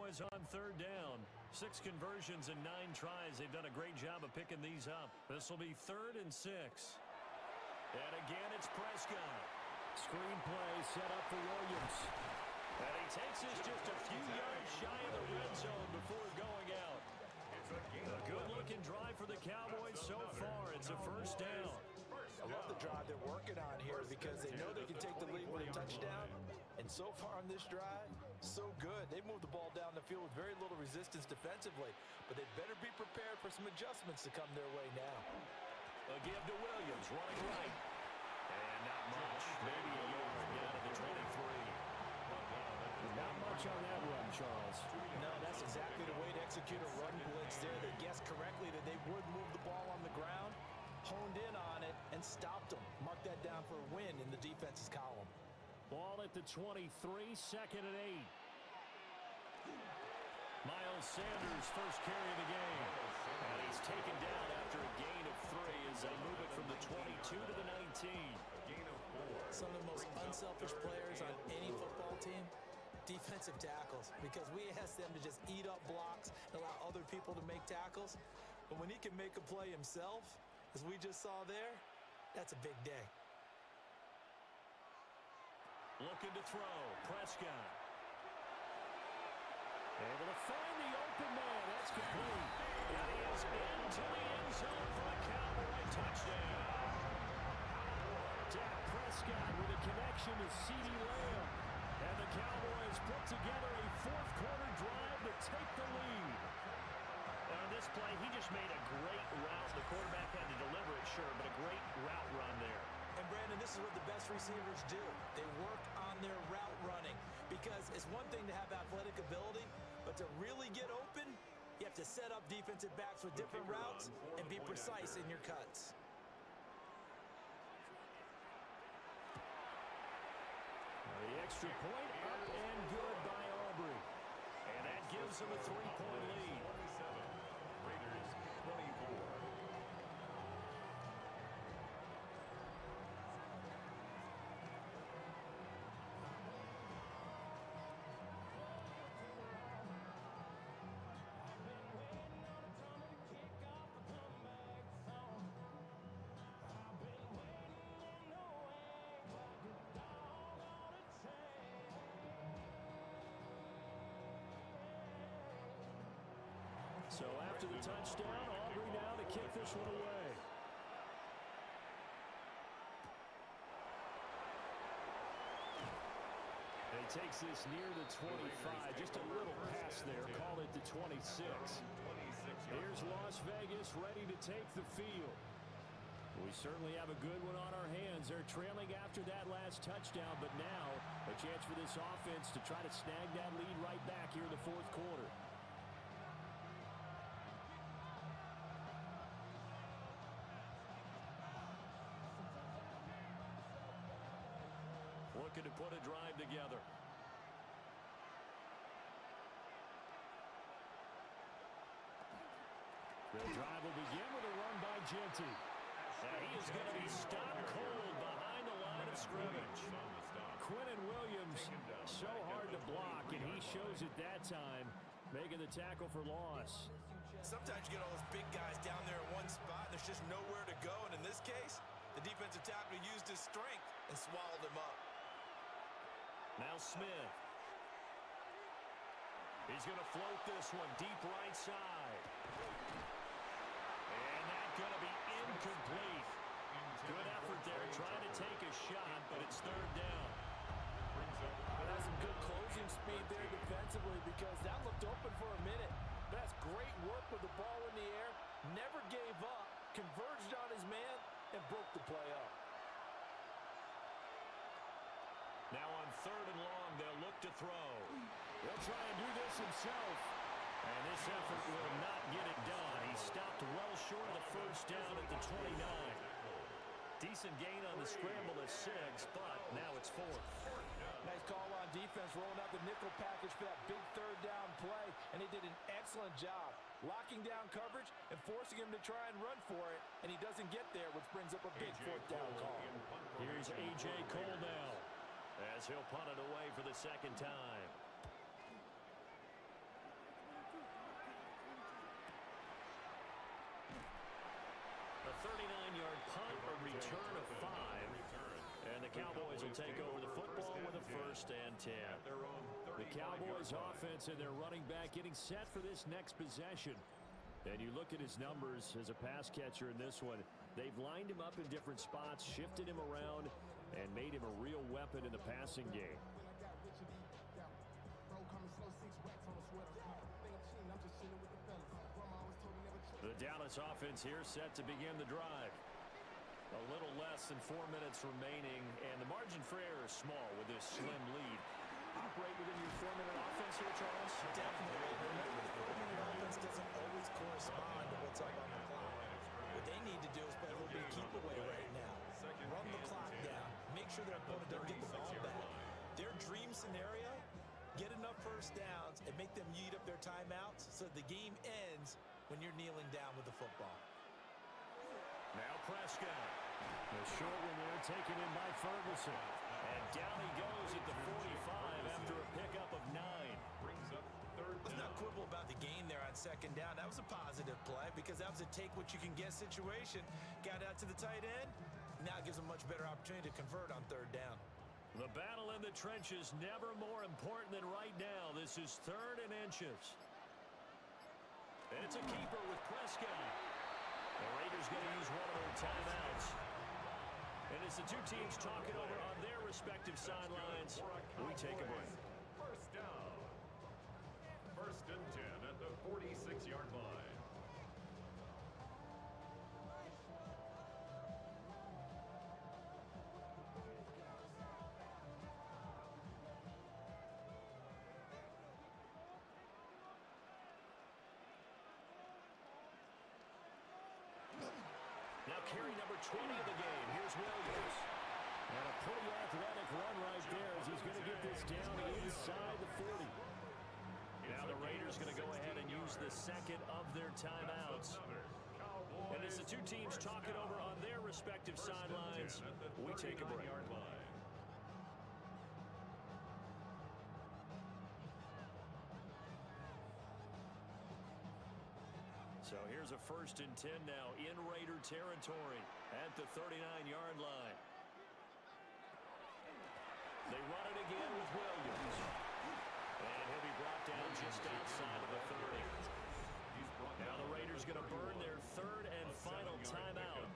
Cowboys on third down. 6 conversions and 9 tries. They've done a great job of picking these up. This will be 3rd and 6. And again, it's Prescott. Screen play set up for Williams. And he takes us just a few yards shy of the red zone before going out. A good-looking drive for the Cowboys so far. It's a first down. I love the drive they're working on here because they know they can take the lead with a touchdown. And so far on this drive, so good. They moved the ball down the field with very little resistance defensively. But they better be prepared for some adjustments to come their way now. A give to Williams, running right. And not much. Maybe a yard down to the 23. Not much on that run, Charles. No, that's exactly the way to execute a run blitz there. They guessed correctly that they would move the ball on the ground, honed in on it, and stopped them. Mark that down for a win in the defense's column. Ball at the 23, 2nd and 8. Miles Sanders, first carry of the game. And he's taken down after a gain of 3 as they move it from the 22 to the 19. Some of the most unselfish players on any football team, defensive tackles, because we ask them to just eat up blocks and allow other people to make tackles. But when he can make a play himself, as we just saw there, that's a big day. Looking to throw, Prescott. Able to find the open man. That's complete. And he is into the end zone for a Cowboy touchdown. Dak Prescott with a connection to CeeDee Lamb. And the Cowboys put together a 4th-quarter drive to take the lead. On this play, he just made a great route. The quarterback had to deliver it, sure, but a great route run there. And, Brandon, this is what the best receivers do. They work on their route running because it's one thing to have athletic ability, but to really get open, you have to set up defensive backs with different routes and be precise in your cuts. The extra point up and good by Aubrey. And that gives them a 3-point lead. Raiders 24. So after the touchdown, Aubrey now to kick this one away. He takes this near the 25. Just a little pass there. Call it the 26. Here's Las Vegas ready to take the field. We certainly have a good one on our hands. They're trailing after that last touchdown, but now a chance for this offense to try to snag that lead right back here in the 4th quarter. Looking to put a drive together. The drive will begin with a run by Genty. And he is going to be stopped cold behind the line of scrimmage. Quinnen Williams, so hard to block, and he shows it that time, making the tackle for loss. Sometimes you get all those big guys down there in one spot, and there's just nowhere to go. And in this case, the defensive tackle used his strength and swallowed him up. Now Smith. He's going to float this one deep right side. And that's going to be incomplete. Good effort there trying to take a shot, but it's 3rd down. That's some good closing speed there defensively because that looked open for a minute. That's great work with the ball in the air. Never gave up, converged on his man, and broke the play up. Now on 3rd and long, they'll look to throw. He'll try and do this himself. And this effort will not get it done. He stopped well short of the first down at the 29. Decent gain on the scramble to 6, but now it's 4th. Nice call on defense, rolling out the nickel package for that big 3rd down play, and he did an excellent job locking down coverage and forcing him to try and run for it, and he doesn't get there, which brings up a big 4th down call. Here's A.J. Cole now, as he'll punt it away for the 2nd time. 39-yard punt, a return of 5. And the Cowboys will take over the football with a 1st and 10. The Cowboys offense and their running back getting set for this next possession. And you look at his numbers as a pass catcher in this one. They've lined him up in different spots, shifted him around, and made him a real weapon in the passing game. The Dallas offense here set to begin the drive. A little less than 4 minutes remaining, and the margin for error is small with this slim lead. Operate within your 4-minute offense here, Charles? Definitely. Remember, the 4-minute offense doesn't always correspond to what's up on the clock. What they need to do is play a little bit of keep away right now. Run the clock down. Make sure their opponent doesn't get the ball back. Their dream scenario, get enough first downs and make them eat up their timeouts so the game ends when you're kneeling down with the football. Now Prescott. The short one there taken in by Ferguson. And down he goes at the 45 after a pickup of 9. Brings up 3rd down. Let's not quibble about the gain there on 2nd down. That was a positive play because that was a take-what-you-can-get situation. Got out to the tight end. Now it gives them a much better opportunity to convert on 3rd down. The battle in the trenches never more important than right now. This is 3rd and inches. And it's a keeper with Prescott. The Raiders going to use one of their timeouts. And as the two teams talk it over on their respective sidelines, we take a break. 1st down. 1st and 10 at the 46-yard line. Now carry number 20 of the game. Here's Williams. And a pretty athletic run right there as he's going to get this down inside the 40. Now the Raiders going to go ahead and use the 2nd of their timeouts. And as the two teams talk it over on their respective sidelines, we take a break. So here's a 1st and 10 now in Raider territory at the 39-yard line. They run it again with Williams. And he'll be brought down just outside of the 30. Now the Raiders going to burn their 3rd and final timeout.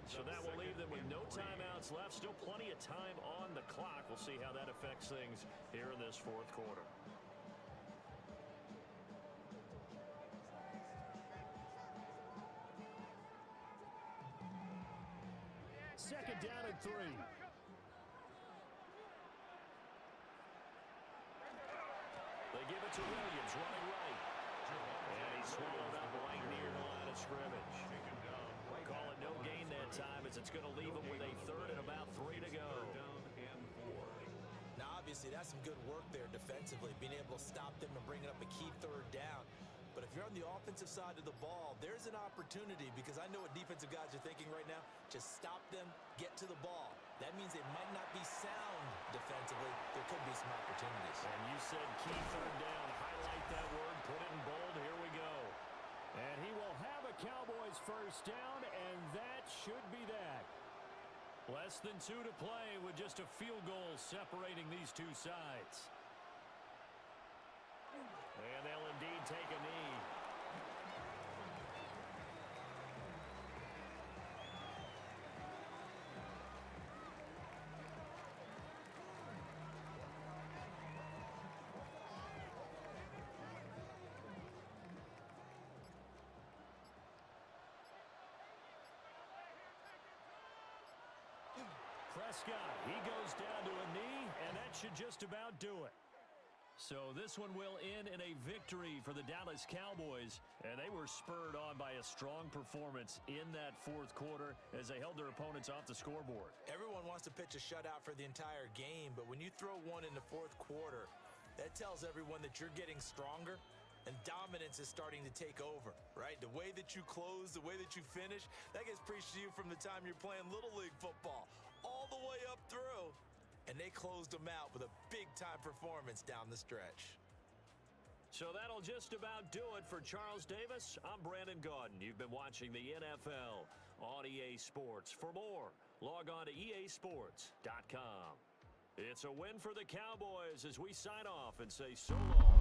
So that will leave them with no timeouts left. Still plenty of time on the clock. We'll see how that affects things here in this 4th quarter. 2nd down and 3. They give it to Williams, running right. And he's swallowed up right near the line of scrimmage. Call it no gain that time as it's going to leave him with a 3rd and about 3 to go. Now, obviously, that's some good work there defensively, being able to stop them and bringing up a key 3rd down. But if you're on the offensive side of the ball, there's an opportunity because I know what defensive guys are thinking right now. Just stop them, get to the ball. That means they might not be sound defensively. There could be some opportunities. And you said key 3rd down. Highlight that word. Put it in bold. Here we go. And he will have a Cowboys 1st down, and that should be that. Less than 2 to play with just a field goal separating these two sides. And they'll indeed take a knee. Prescott, he goes down to a knee, and that should just about do it. So this one will end in a victory for the Dallas Cowboys, and they were spurred on by a strong performance in that 4th quarter as they held their opponents off the scoreboard. Everyone wants to pitch a shutout for the entire game, but when you throw one in the 4th quarter, that tells everyone that you're getting stronger and dominance is starting to take over, right? The way that you close, the way that you finish, that gets preached to you from the time you're playing Little League football all the way up through. And they closed them out with a big-time performance down the stretch. So that'll just about do it for Charles Davis. I'm Brandon Gaudin. You've been watching the NFL on EA Sports. For more, log on to easports.com. It's a win for the Cowboys as we sign off and say so long.